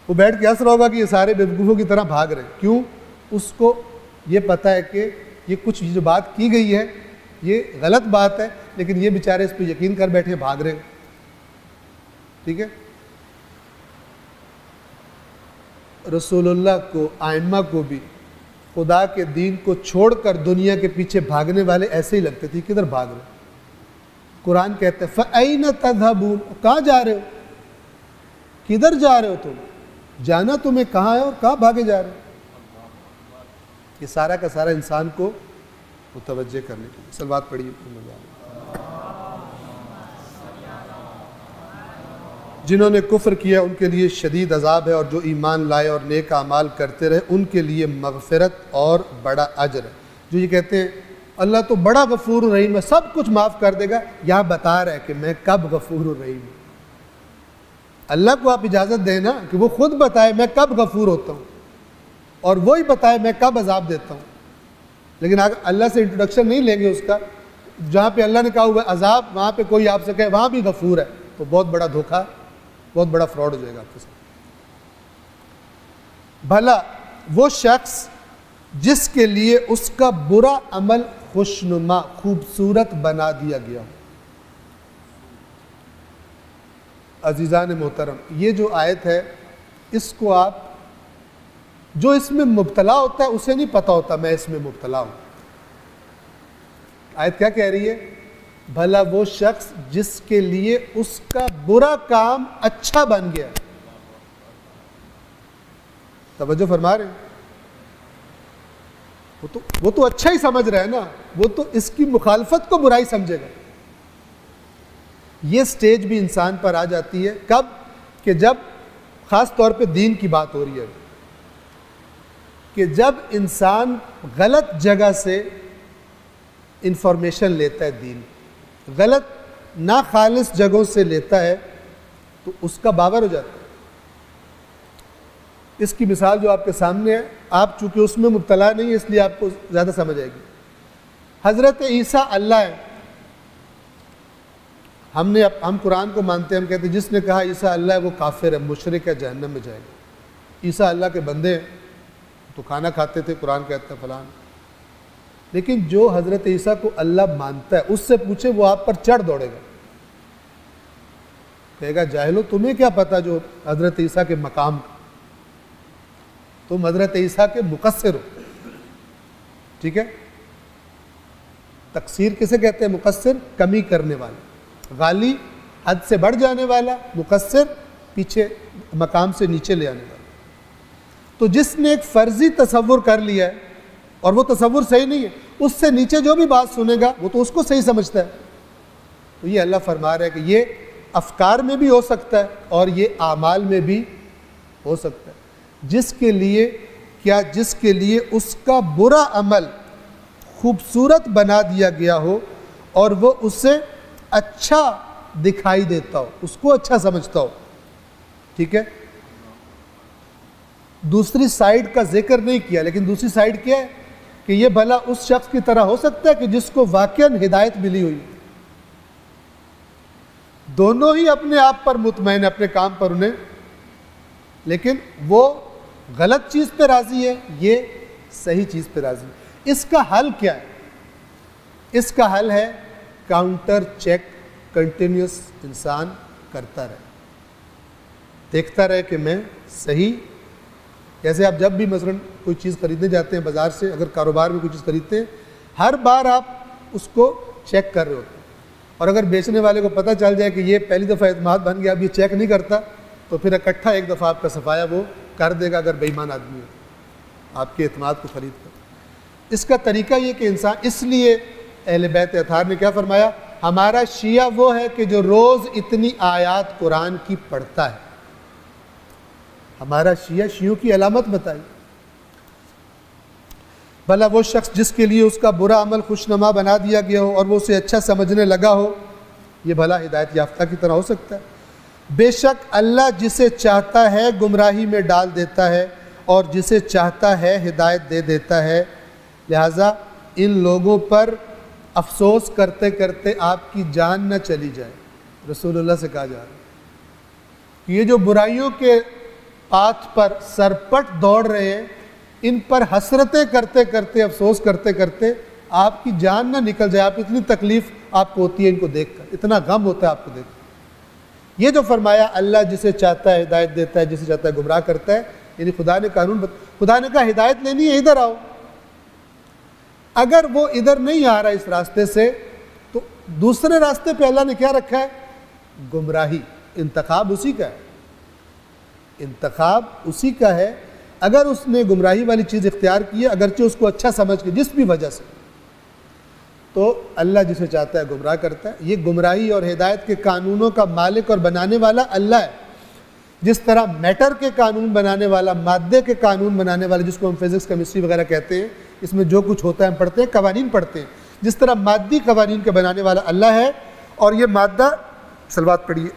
وہ بیٹھ کے ہنس رہا ہوگا کہ یہ سارے بیوقوفوں کی طرح بھاگ رہے ہیں. کیوں؟ اس کو یہ پتہ ہے کہ یہ کچھ جو بات کی گئی ہے یہ غلط بات ہے، لیکن یہ بیچارے اس پہ یقین کر بیٹھے بھاگ رہے ہیں. ٹھیک ہے؟ رسول اللہ کو، آئمہ کو بھی خدا کے دین کو چھوڑ کر دنیا کے پیچھے بھاگنے والے ایسے ہی لگتے تھے. کدھر بھاگ رہے؟ قرآن کہتے ہیں فَأَيْنَ تَذْهَبُونَ، کہاں جا رہے ہو؟ کدھر جا رہے ہو تم؟ جانا تمہیں کہاں ہے اور کہاں بھاگے جا رہے ہو؟ یہ سارا کا سارا انسان کو متوجہ کرنے کے لیے. سلوات پڑھیے. جنہوں نے کفر کیا ان کے لیے شدید عذاب ہے، اور جو ایمان لائے اور نیک اعمال کرتے رہے ان کے لیے مغفرت اور بڑا اجر ہے. جو یہ کہتے ہیں اللہ تو بڑا غفور الرحیم ہے، سب کچھ معاف کر دے گا، یہاں بتا رہا ہے کہ میں کب غفور الرحیم ہوں. اللہ کو آپ اجازت دیں نا کہ وہ خود بتائے میں کب غفور ہوتا ہوں، اور وہی بتائے میں کب عذاب دیتا ہوں. لیکن اگر اللہ سے انٹروڈکشن نہیں لیں گے اس کا، جہاں پہ اللہ نے کہا ہوا عذاب وہاں پہ کوئی آپ سے کہے وہاں بھی غفور ہے، تو بہت بڑا دھوکہ، بہت بڑا فراڈ ہو جائے گا آپ کے ساتھ. بھلا وہ شخص جس کے لیے اس کا برا عمل خوشنما خوبصورت بنا دیا گیا ہو۔ عزیزان محترم، یہ جو آیت ہے اس کو آپ جو اس میں مبتلا ہوتا ہے اسے نہیں پتا ہوتا میں اس میں مبتلا ہوں۔ آیت کیا کہہ رہی ہے؟ بھلا وہ شخص جس کے لیے اس کا برا کام اچھا بن گیا۔ توجہ فرما رہے ہیں؟ وہ تو اچھا ہی سمجھ رہا ہے نا، وہ تو اس کی مخالفت کو برائی سمجھے گا۔ یہ سٹیج بھی انسان پر آ جاتی ہے کب؟ کہ جب خاص طور پہ دین کی بات ہو رہی ہے، کہ جب انسان غلط جگہ سے انفارمیشن لیتا ہے، دین غلط ناخالص جگہوں سے لیتا ہے تو اس کا باور ہو جاتا ہے۔ اس کی مثال جو آپ کے سامنے ہے، آپ چونکہ اس میں مبتلا نہیں اس لیے آپ کو زیادہ سمجھ آئے گی۔ حضرت عیسیٰ اللہ ہے، ہم قرآن کو مانتے ہیں، ہم کہتے ہیں جس نے کہا عیسیٰ اللہ ہے وہ کافر ہے، مشرک ہے، جہنم میں جائے گا۔ عیسیٰ اللہ کے بندے ہیں تو کھانا کھاتے تھے، قرآن کہتا ہے فلان۔ لیکن جو حضرت عیسیٰ کو اللہ مانتا ہے اس سے پوچھے وہ آپ پر چڑھ دوڑے گا، کہے گا جاہلو تمہیں کیا پتا جو حضرت عیسیٰ کے مقام کا، تم حضرت عیسیٰ کے مقصر ہو۔ ٹھیک ہے؟ تقصیر کسے کہتے ہیں؟ مقصر کمی کرنے والا، غالی حد سے بڑھ جانے والا، مقصر پیچھے مقام سے نیچے لے آنے والا۔ تو جس نے ایک فرضی تصور کر لیا ہے اور وہ تصور صحیح نہیں ہے، اس سے نیچے جو بھی بات سنے گا وہ تو اس کو صحیح سمجھتا ہے۔ تو یہ اللہ فرما رہا ہے کہ یہ افکار میں بھی ہو سکتا ہے اور یہ اعمال میں بھی ہو سکتا ہے۔ جس کے لیے اس کا برا عمل خوبصورت بنا دیا گیا ہو اور وہ اسے اچھا دکھائی دیتا ہو، اس کو اچھا سمجھتا ہو۔ ٹھیک ہے؟ دوسری سائیڈ کا ذکر نہیں کیا، لیکن دوسری سائیڈ کیا ہے کہ یہ بھلا اس شخص کی طرح ہو سکتا ہے کہ جس کو واقعاً ہدایت ملی ہوئی، دونوں ہی اپنے آپ پر مطمئن اپنے کام پر انہیں، لیکن وہ غلط چیز پہ راضی ہے، یہ صحیح چیز پہ راضی ہے۔ اس کا حل کیا ہے؟ اس کا حل ہے کاؤنٹر چیک کنٹینیوس انسان کرتا رہے، دیکھتا رہے کہ میں صحیح۔ جیسے آپ جب بھی مثلا کوئی چیز خریدنے جاتے ہیں بازار سے، اگر کاروبار میں کوئی چیز خریدتے ہیں، ہر بار آپ اس کو چیک کر رہے ہوتے ہیں، اور اگر بیچنے والے کو پتہ چل جائے کہ یہ پہلی دفعہ اعتماد بن گیا، اب یہ چیک نہیں کرتا، تو پھر اکٹھا ایک دفعہ آپ کا صفایا وہ کر دے گا اگر بے ایمان آدمی ہے آپ کے اعتماد کو خرید کر۔ اس کا طریقہ یہ کہ انسان، اس لیے اہل بیت اطہار نے کیا فرمایا؟ ہمارا شیعہ وہ ہے کہ جو روز اتنی آیات قرآن کی پڑھتا ہے۔ ہمارا شیعوں کی علامت بتائی۔ بھلا وہ شخص جس کے لیے اس کا برا عمل خوشنما بنا دیا گیا ہو اور وہ اسے اچھا سمجھنے لگا ہو، یہ بھلا ہدایت یافتہ کی طرح ہو سکتا ہے؟ بے شک اللہ جسے چاہتا ہے گمراہی میں ڈال دیتا ہے اور جسے چاہتا ہے ہدایت دے دیتا ہے، لہٰذا ان لوگوں پر افسوس کرتے کرتے آپ کی جان نہ چلی جائے۔ رسول اللہ سے کہا جا رہا ہے یہ جو برائیوں کے پاتھ پر سرپٹ دوڑ رہے ہیں، ان پر حسرتیں کرتے کرتے، افسوس کرتے کرتے آپ کی جان نہ نکل جائے۔ آپ اتنی تکلیف آپ کو ہوتی ہے ان کو دیکھ کر، اتنا غم ہوتا ہے آپ کو دیکھ کر۔ یہ جو فرمایا اللہ جسے چاہتا ہے ہدایت دیتا ہے، جسے چاہتا ہے گمراہ کرتا ہے، یعنی خدا نے خدا نے کہا ہدایت لینی ہے ادھر آؤ۔ اگر وہ ادھر نہیں آ رہا اس راستے سے، تو دوسرے راستے پہ اللہ نے کیا رکھا ہے؟ گمراہی۔ انتخاب اسی کا ہے، انتخاب اسی کا ہے۔ اگر اس نے گمراہی والی چیز اختیار کی ہے، اگرچہ اس کو اچھا سمجھ کے جس بھی وجہ سے، تو اللہ جسے چاہتا ہے گمراہ کرتا ہے۔ یہ گمراہی اور ہدایت کے قانونوں کا مالک اور بنانے والا اللہ ہے۔ جس طرح میٹر کے قانون بنانے والا، مادے کے قانون بنانے والا، جس کو ہم فزکس کیمسٹری وغیرہ کہتے ہیں، اس میں جو کچھ ہوتا ہے ہم پڑھتے ہیں، قوانین پڑھتے ہیں، جس طرح مادی قوانین کے بنانے والا اللہ ہے، اور یہ مادہ، صلوات پڑھیے،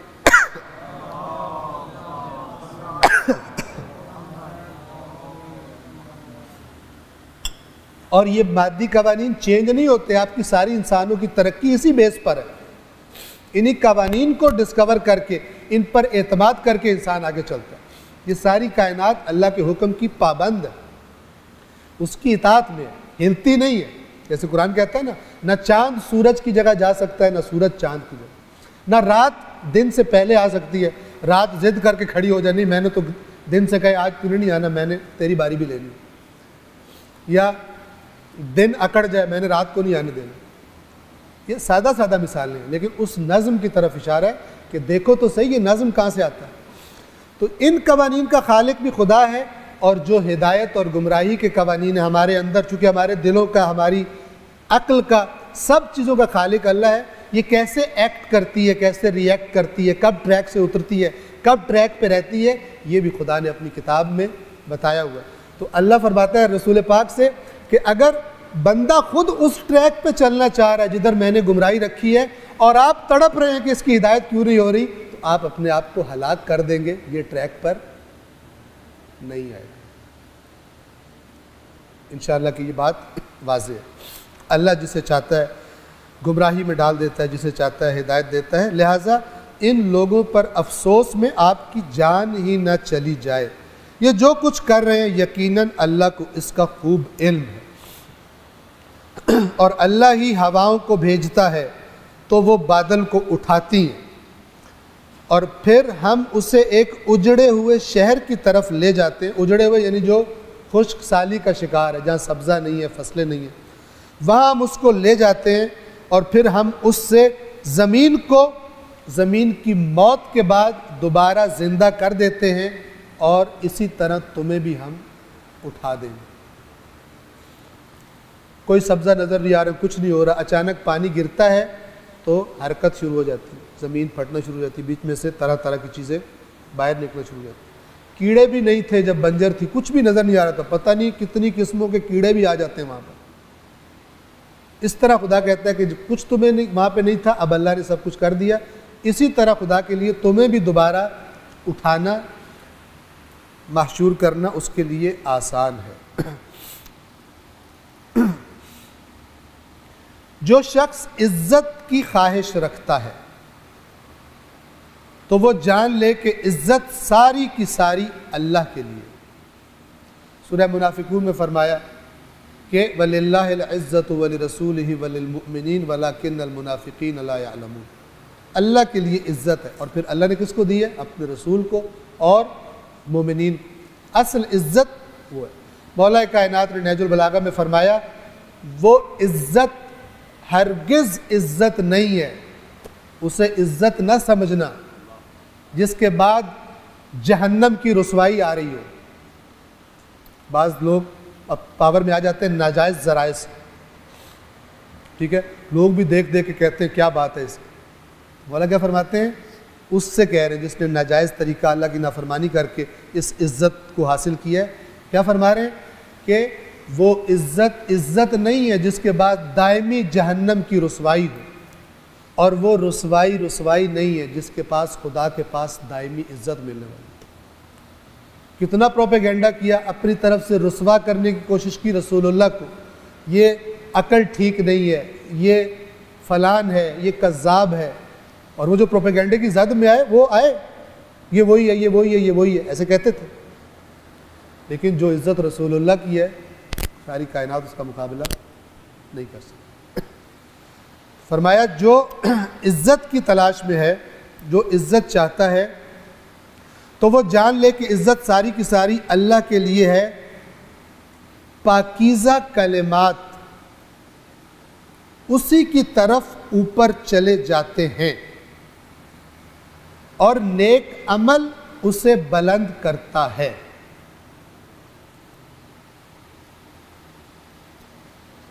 اور یہ مادی قوانین چینج نہیں ہوتے۔ آپ کی ساری انسانوں کی ترقی اسی بیس پر ہے۔ انہی قوانین کو ڈسکور کر کے، ان پر اعتماد کر کے انسان آگے چلتا ہے۔ یہ ساری کائنات اللہ کے حکم کی پابند ہے۔ اس کی اطاعت میں ہے، ہلتی نہیں ہے. جیسے قرآن کہتا ہے نا، نہ چاند سورج کی جگہ جا سکتا ہے، نہ سورج چاند کی جگہ، نہ رات دن سے پہلے آ سکتی ہے. رات ضد کر کے کھڑی ہو جائے، نہیں میں نے تو دن سے کہا آج تُو نہیں آنا، میں نے تیری باری بھی لینی، یا دن اکڑ جائے میں نے رات کو نہیں آنے دینا. یہ سادہ سادہ مثالیں ہیں، لیکن اس نظم کی طرف اشارہ ہے کہ دیکھو تو صحیح یہ نظم کہاں سے آتا ہے. تو ان قوانین کا خالق بھی خدا ہے، اور جو ہدایت اور گمراہی کے قوانین ہیں ہمارے اندر، چونکہ ہمارے دلوں کا، ہماری عقل کا، سب چیزوں کا خالق اللہ ہے. یہ کیسے ایکٹ کرتی ہے، کیسے ری ایکٹ کرتی ہے، کب ٹریک سے اترتی ہے، کب ٹریک پہ رہتی ہے، یہ بھی خدا نے اپنی کتاب میں بتایا ہوا ہے. تو اللہ فرماتا ہے رسول پاک سے کہ اگر بندہ خود اس ٹریک پہ چلنا چاہ رہا ہے جدھر میں نے گمراہی رکھی ہے، اور آپ تڑپ رہے ہیں کہ اس کی ہدایت کیوں نہیں ہو رہی، تو آپ اپنے آپ کو ہلاک کر دیں گے، یہ ٹریک پر نہیں آئے گا. انشاءاللہ کہ یہ بات واضح ہے. اللہ جسے چاہتا ہے گمراہی میں ڈال دیتا ہے، جسے چاہتا ہے ہدایت دیتا ہے. لہٰذا ان لوگوں پر افسوس میں آپ کی جان ہی نہ چلی جائے. یہ جو کچھ کر رہے ہیں یقیناً اللہ کو اس کا خوب علم ہے، اور اللہ ہی ہواؤں کو بھیجتا ہے تو وہ بادل کو اٹھاتی ہیں، اور پھر ہم اسے ایک اجڑے ہوئے شہر کی طرف لے جاتے ہیں. اجڑے ہوئے یعنی جو خشک سالی کا شکار ہے، جہاں سبزہ نہیں ہے، فصلیں نہیں ہیں، وہاں ہم اس کو لے جاتے ہیں، اور پھر ہم اس سے زمین کو زمین کی موت کے بعد دوبارہ زندہ کر دیتے ہیں، اور اسی طرح تمہیں بھی ہم اٹھا دیں گے. کوئی سبزہ نظر نہیں آ رہا، کچھ نہیں ہو رہا، اچانک پانی گرتا ہے تو حرکت شروع ہو جاتی ہے، زمین پھٹنا شروع ہو جاتی ہے، بیچ میں سے طرح طرح کی چیزیں باہر نکلنا شروع ہو جاتی ہیں. کیڑے بھی نہیں تھے جب بنجر تھی، کچھ بھی نظر نہیں آ رہا تھا، پتہ نہیں کتنی قسموں کے کیڑے بھی آ جاتے ہیں وہاں پر. اس طرح خدا کہتا ہے کہ کچھ تمہیں نہیں وہاں پہ نہیں تھا، اب اللہ نے سب کچھ کر دیا. اسی طرح خدا کے لیے تمہیں بھی دوبارہ اٹھانا، محشور کرنا اس کے لیے آسان ہے. جو شخص عزت کی خواہش رکھتا ہے تو وہ جان لے کہ عزت ساری کی ساری اللہ کے لیے. سورہ منافقون میں فرمایا کہ وَلِلَّهِ الْعِزَّةُ وَلِرَسُولِهِ وَلِلْمُؤْمِنِينَ وَلَكِنَّ الْمُنَافِقِينَ لَا يَعْلَمُونَ. اللہ کے لیے عزت ہے، اور پھر اللہ نے کس کو دی ہے؟ اپنے رسول کو اور مومنین. اصل عزت وہ ہے. مولا کائنات نے نہج البلاغہ میں فرمایا وہ عزت ہرگز عزت نہیں ہے، اسے عزت نہ سمجھنا جس کے بعد جہنم کی رسوائی آ رہی ہو. بعض لوگ اب پاور میں آ جاتے ہیں ناجائز ذرائع سے، ٹھیک ہے، لوگ بھی دیکھ دیکھ کے کہتے ہیں کیا بات ہے اس کی. مولا کیا فرماتے ہیں؟ اس سے کہہ رہے ہیں جس نے ناجائز طریقہ اللہ کی نافرمانی کر کے اس عزت کو حاصل کیا ہے. کیا فرما رہے ہیں؟ کہ وہ عزت نہیں ہے جس کے بعد دائمی جہنم کی رسوائی ہو، اور وہ رسوائی نہیں ہے جس کے پاس خدا کے پاس دائمی عزت ملنے والی. کتنا پروپیگنڈا کیا، اپنی طرف سے رسوا کرنے کی کوشش کی رسول اللہ کو، یہ عقل ٹھیک نہیں ہے، یہ فلان ہے، یہ کذاب ہے. اور وہ جو پروپیگنڈے کی زد میں آئے وہ آئے، یہ وہی ہے، یہ وہی ہے، یہ وہی ہے، ایسے کہتے تھے. لیکن جو عزت رسول اللہ کی ہے ساری کائنات اس کا مقابلہ نہیں کر سکتی. فرمایا جو عزت کی تلاش میں ہے، جو عزت چاہتا ہے، تو وہ جان لے کہ عزت ساری کی ساری اللہ کے لیے ہے. پاکیزہ کلمات اسی کی طرف اوپر چلے جاتے ہیں، اور نیک عمل اسے بلند کرتا ہے.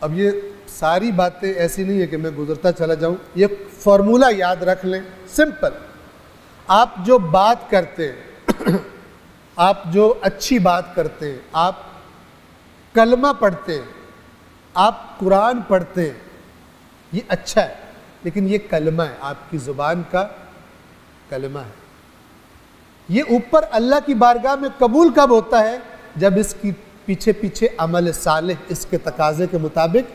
اب یہ ساری باتیں ایسی نہیں ہے کہ میں گزرتا چلا جاؤں، یہ فارمولہ یاد رکھ لیں، سمپل. آپ جو بات کرتے ہیں، آپ جو اچھی بات کرتے ہیں، آپ کلمہ پڑھتے ہیں، آپ قرآن پڑھتے ہیں، یہ اچھا ہے، لیکن یہ کلمہ ہے، آپ کی زبان کا کلمہ ہے. یہ اوپر اللہ کی بارگاہ میں قبول کب ہوتا ہے؟ جب اس کی پیچھے پیچھے عمل صالح اس کے تقاضے کے مطابق،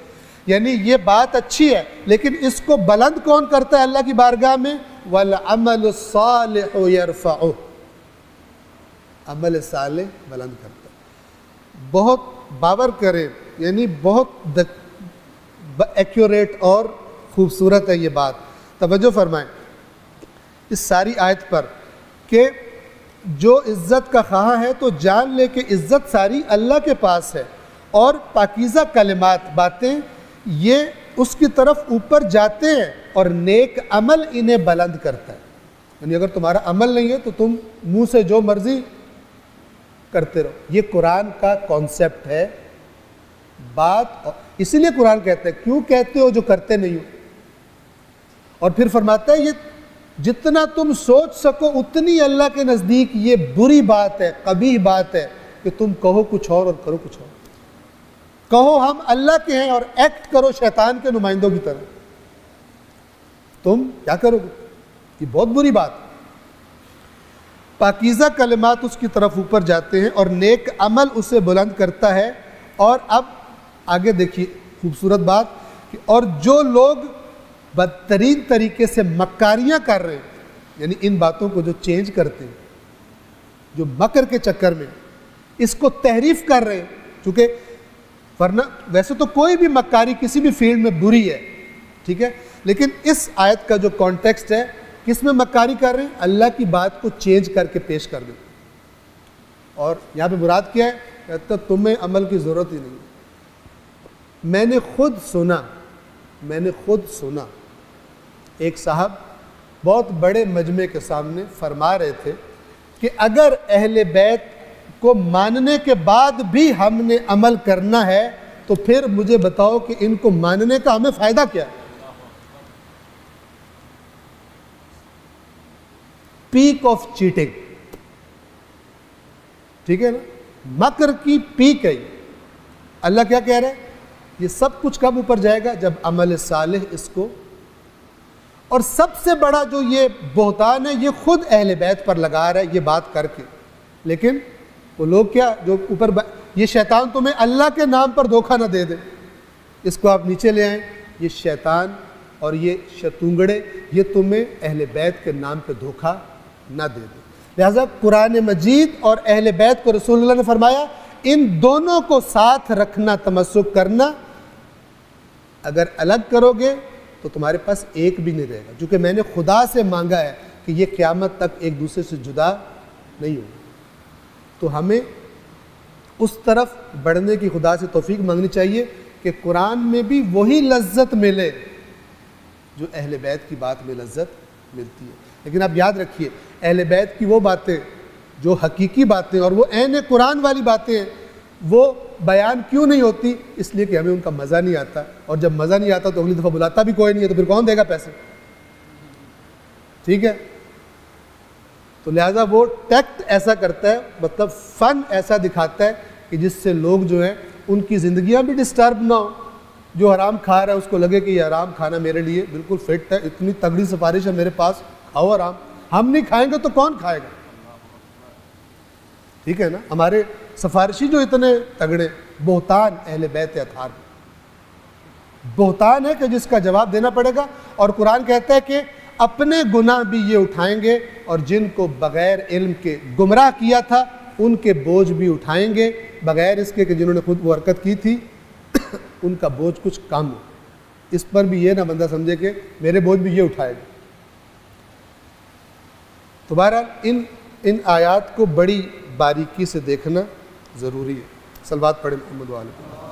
یعنی یہ بات اچھی ہے لیکن اس کو بلند کون کرتا ہے اللہ کی بارگاہ میں؟ وَالْعَمَلُ الصَّالِحُ يَرْفَعُهُ. عمل صالح بلند کرتا ہے. بہت باور کریں، یعنی بہت ایکوریٹ اور خوبصورت ہے یہ بات. توجہ فرمائیں اس ساری آیت پر کہ جو عزت کا خواہاں ہے تو جان لے کہ عزت ساری اللہ کے پاس ہے، اور پاکیزہ کلمات باتیں یہ اس کی طرف اوپر جاتے ہیں اور نیک عمل انہیں بلند کرتا ہے. یعنی اگر تمہارا عمل نہیں ہے تو تم منہ سے جو مرضی کرتے رہو. یہ قرآن کا کانسیپٹ ہے بات. اسی لیے قرآن کہتا ہے کیوں کہتے ہو جو کرتے نہیں ہو. اور پھر فرماتا ہے یہ جتنا تم سوچ سکو اتنی اللہ کے نزدیک یہ بری بات ہے، قبیح بات ہے کہ تم کہو کچھ اور کرو کچھ اور. کہو ہم اللہ کے ہیں اور ایکٹ کرو شیطان کے نمائندوں کی طرح. تم کیا کرو گے؟ یہ بہت بری بات. پاکیزہ کلمات اس کی طرف اوپر جاتے ہیں اور نیک عمل اسے بلند کرتا ہے. اور اب آگے دیکھیے خوبصورت بات کہ اور جو لوگ بدترین طریقے سے مکاریاں کر رہے ہیں، یعنی ان باتوں کو جو چینج کرتے ہیں، جو مکر کے چکر میں اس کو تحریف کر رہے ہیں، چونکہ ورنہ ویسے تو کوئی بھی مکاری کسی بھی فیلڈ میں بری ہے، ٹھیک ہے، لیکن اس آیت کا جو کانٹیکسٹ ہے کس میں مکاری کر رہے ہیں؟ اللہ کی بات کو چینج کر کے پیش کر دیں. اور یہاں پہ مراد کیا ہے؟ کہتا تمہیں عمل کی ضرورت ہی نہیں. میں نے خود سنا ایک صاحب بہت بڑے مجمع کے سامنے فرما رہے تھے کہ اگر اہل بیت کو ماننے کے بعد بھی ہم نے عمل کرنا ہے تو پھر مجھے بتاؤ کہ ان کو ماننے کا ہمیں فائدہ کیا ہے. پیک آف چیٹنگ، ٹھیک ہے نا، مکر کی پیک ہے. اللہ کیا کہہ رہے ہیں؟ یہ سب کچھ کب اوپر جائے گا؟ جب عمل صالح اس کو. اور سب سے بڑا جو یہ بہتان ہے یہ خود اہل بیت پر لگا رہا ہے یہ بات کر کے. لیکن وہ لوگ کیا جو اوپر یہ شیطان تمہیں اللہ کے نام پر دھوکہ نہ دے دے، اس کو آپ نیچے لے آئیں. یہ شیطان اور یہ شتونگڑے یہ تمہیں اہل بیت کے نام پہ دھوکہ نہ دے دے. لہذا قرآن مجید اور اہل بیت کو رسول اللہ نے فرمایا ان دونوں کو ساتھ رکھنا، تمسک کرنا. اگر الگ کرو گے تو تمہارے پاس ایک بھی نہیں رہے گا، کیونکہ میں نے خدا سے مانگا ہے کہ یہ قیامت تک ایک دوسرے سے جدا نہیں ہوگا. تو ہمیں اس طرف بڑھنے کی خدا سے توفیق مانگنی چاہیے کہ قرآن میں بھی وہی لذت ملے جو اہل بیت کی بات میں لذت ملتی ہے. لیکن آپ یاد رکھیے اہل بیت کی وہ باتیں جو حقیقی باتیں اور وہ عین قرآن والی باتیں ہیں وہ بیان کیوں نہیں ہوتی؟ اس لیے کہ ہمیں ان کا مزہ نہیں آتا. اور جب مزہ نہیں آتا تو اگلی دفعہ بلاتا بھی کوئی نہیں ہے تو پھر کون دے گا پیسے؟ ٹھیک ہے. تو لہٰذا وہ ٹیکٹ ایسا کرتا ہے، مطلب فن ایسا دکھاتا ہے کہ جس سے لوگ جو ہیں ان کی زندگیاں بھی ڈسٹرب نہ ہو. جو حرام کھا رہا ہے اس کو لگے کہ یہ حرام کھانا میرے لیے بالکل فٹ ہے، اتنی تگڑی سفارش ہے میرے پاس، کھاؤ حرام. ہم نہیں کھائیں گے تو کون کھائے گا؟ ٹھیک ہے نا. ہمارے سفارشی جو اتنے تگڑے، بہتان اہل بیت اطہار، بہتان ہے کہ جس کا جواب دینا پڑے گا. اور قرآن کہتا ہے کہ اپنے گناہ بھی یہ اٹھائیں گے اور جن کو بغیر علم کے گمراہ کیا تھا ان کے بوجھ بھی اٹھائیں گے، بغیر اس کے کہ جنہوں نے خود وہ حرکت کی تھی ان کا بوجھ کچھ کم ہو. اس پر بھی یہ نہ بندہ سمجھے کہ میرے بوجھ بھی یہ اٹھائے گا. تو بہرحال ان آیات کو بڑی باریکی سے دیکھنا ضروری ہے. صلوات پڑھیں محمد و آل محمد.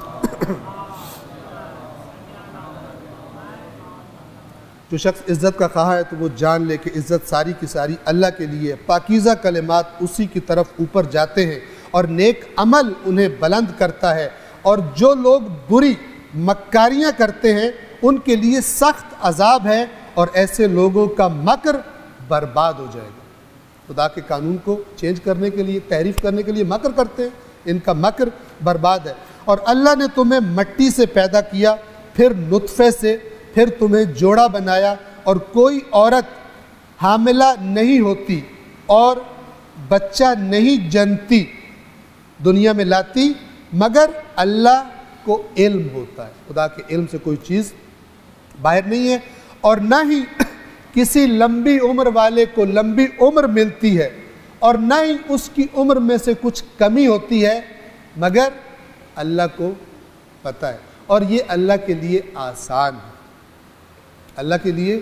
جو شخص عزت کا خواہاں ہے تو وہ جان لے کہ عزت ساری کی ساری اللہ کے لیے. پاکیزہ کلمات اسی کی طرف اوپر جاتے ہیں اور نیک عمل انہیں بلند کرتا ہے. اور جو لوگ بری مکاریاں کرتے ہیں ان کے لیے سخت عذاب ہے اور ایسے لوگوں کا مکر برباد ہو جائے گا. خدا کے قانون کو چینج کرنے کے لیے، تحریف کرنے کے لیے مکر کرتے ہیں، ان کا مکر برباد ہے. اور اللہ نے تمہیں مٹی سے پیدا کیا، پھر نطفے سے، پھر تمہیں جوڑا بنایا. اور کوئی عورت حاملہ نہیں ہوتی اور بچہ نہیں جنتی دنیا میں لاتی مگر اللہ کو علم ہوتا ہے. خدا کے علم سے کوئی چیز باہر نہیں ہے. اور نہ ہی کسی لمبی عمر والے کو لمبی عمر ملتی ہے اور نہ ہی اس کی عمر میں سے کچھ کمی ہوتی ہے مگر اللہ کو پتہ ہے، اور یہ اللہ کے لیے آسان ہے، اللہ کے لیے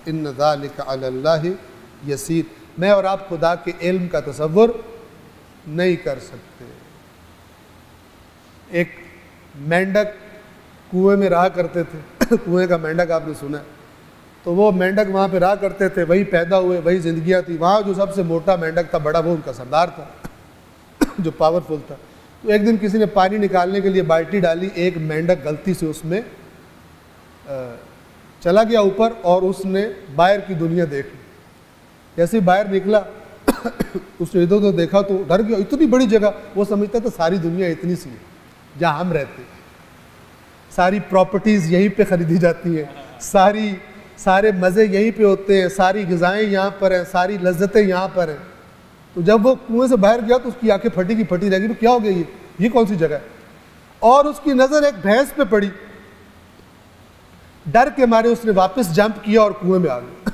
ان ذالک علی اللہ یسیر۔ میں اور آپ خدا کے علم کا تصور نہیں کر سکتے۔ ایک مینڈک کنویں میں رہا کرتے تھے، کنویں کا مینڈک آپ نے سنا ہے، تو وہ مینڈک وہاں پہ رہا کرتے تھے، وہی پیدا ہوئے، وہی زندگیاں تھی۔ وہاں جو سب سے موٹا مینڈک تھا، بڑا، وہ ان کا سردار تھا جو پاورفل تھا۔ تو ایک دن کسی نے پانی نکالنے کے لیے بالٹی ڈالی، ایک مینڈک غلطی سے اس میں چلا گیا اوپر، اور اس نے باہر کی دنیا دیکھ لی۔ جیسے باہر نکلا اس نے ادھر ادھر دیکھا تو ڈر گیا، اتنی بڑی جگہ، وہ سمجھتا تھا ساری دنیا اتنی سی ہے جہاں ہم رہتے ہیں، ساری پراپرٹیز یہیں پہ خریدی جاتی ہیں، سارے مزے یہیں پہ ہوتے ہیں، ساری غذائیں یہاں پر ہیں، ساری لذتیں یہاں پر ہیں۔ تو جب وہ کنویں سے باہر گیا تو اس کی آنکھیں پھٹی کی پھٹی رہ گئی، تو کیا ہو گیا یہ کون سی جگہ ہے؟ اور اس کی نظر ایک بھینس پہ پڑی، ڈر کے مارے اس نے واپس جمپ کیا اور کنویں میں آ گیا۔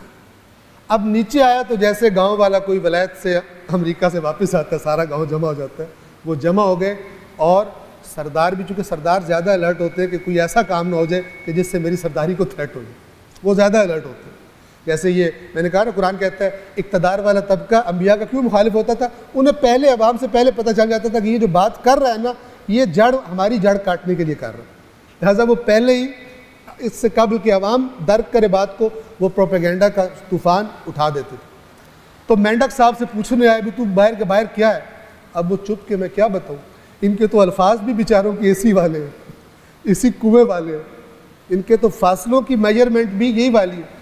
اب نیچے آیا تو جیسے گاؤں والا کوئی ولایت سے امریکہ سے واپس آتا ہے، سارا گاؤں جمع ہو جاتا ہے، وہ جمع ہو گئے، اور سردار بھی، چونکہ سردار زیادہ الرٹ ہوتے ہیں کہ کوئی ایسا کام نہ ہو جائے کہ جس سے میری سرداری کو تھریٹ ہو جائے، وہ زیادہ الرٹ ہوتے ہیں۔ جیسے یہ میں نے کہا نا، قرآن کہتا ہے اقتدار والا طبقہ انبیاء کا کیوں مخالف ہوتا تھا؟ انہیں پہلے، عوام سے پہلے پتہ چل جاتا تھا کہ یہ جو بات کر رہا ہے نا، یہ جڑ، ہماری جڑ کاٹنے کے لیے کر رہا ہے، لہٰذا وہ پہلے ہی اس سے قبل کہ عوام درک کرے بات کو، وہ پروپیگنڈا کا طوفان اٹھا دیتے تھے۔ تو مینڈک صاحب سے پوچھنے آئے بھی تو باہر کے باہر کیا ہے؟ اب وہ چپ کے میں کیا بتاؤں، ان کے تو الفاظ بھی بیچاروں کی اسی والے ہیں، اسی کنویں والے ہیں، ان کے تو فاصلوں کی میجرمنٹ بھی یہی والی ہے۔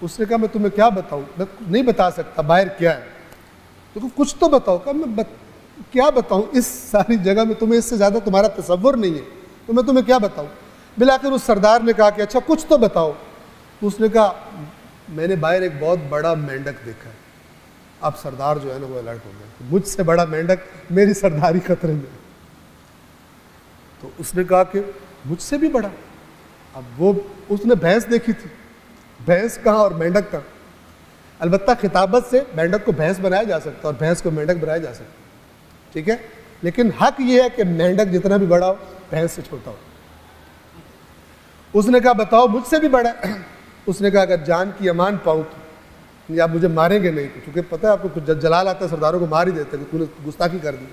اس نے کہا میں تمہیں کیا بتاؤں، میں نہیں بتا سکتا باہر کیا ہے، تو کچھ تو بتاؤ۔ کہا میں کیا بتاؤں، اس ساری جگہ میں تمہیں اس سے زیادہ تمہارا تصور نہیں ہے، تو میں تمہیں کیا بتاؤں۔ بالآخر اس سردار نے کہا کہ اچھا کچھ تو بتاؤ۔ اس نے کہا میں نے باہر ایک بہت بڑا مینڈک دیکھا ہے۔ اب سردار جو ہے نا وہ الرٹ ہو گیا، مجھ سے بڑا مینڈک، میری سرداری خطرے میں۔ تو اس نے کہا کہ مجھ سے بھی بڑا۔ اب وہ اس نے بھینس دیکھی تھی، بھینس کہاں اور مینڈک کہاں۔ البتہ خطابت سے مینڈک کو بھینس بنایا جا سکتا اور بھینس کو مینڈک بنایا جا سکتا، ٹھیک ہے، لیکن حق یہ ہے کہ مینڈک جتنا بھی بڑا ہو بھینس سے چھوٹا ہو۔ اس نے کہا بتاؤ مجھ سے بھی بڑا ہے۔ اس نے کہا اگر جان کی امان پاؤں تو، یا آپ مجھے ماریں گے نہیں، کیونکہ پتہ ہے آپ کو جلال آتا ہے سرداروں کو مار ہی دیتے کہ تو نے گستاخی کر دی،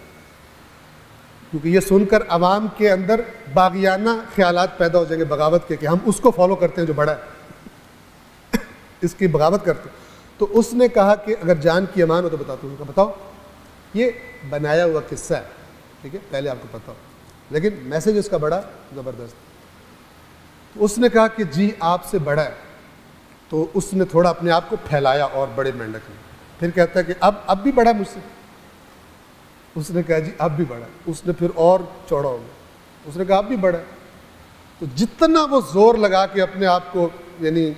کیونکہ یہ سن کر عوام کے اندر باغیانہ خیالات پیدا ہو جائیں گے بغاوت کے، کہ ہم اس کو فالو کرتے ہیں جو بڑا ہے، اس کی بغاوت کرتے ہیں۔ تو اس نے کہا کہ اگر جان کی امان ہو تو بتاتا ہوں۔ کہا بتاؤ۔ یہ بنایا ہوا قصہ ہے، ٹھیک ہے، پہلے آپ کو پتا ہو، لیکن میسج اس کا بڑا زبردست۔ اس نے کہا کہ جی آپ سے بڑا ہے، تو اس نے تھوڑا اپنے آپ کو پھیلایا اور بڑے مینڈک نے، پھر کہتا ہے کہ اب بھی بڑا ہے مجھ سے۔ اس نے کہا جی اب بھی بڑا ہے۔ اس نے پھر اور چوڑا ہو گیا، اس نے کہا اب بھی بڑا ہے۔ تو جتنا وہ زور لگا کے اپنے آپ کو، یعنی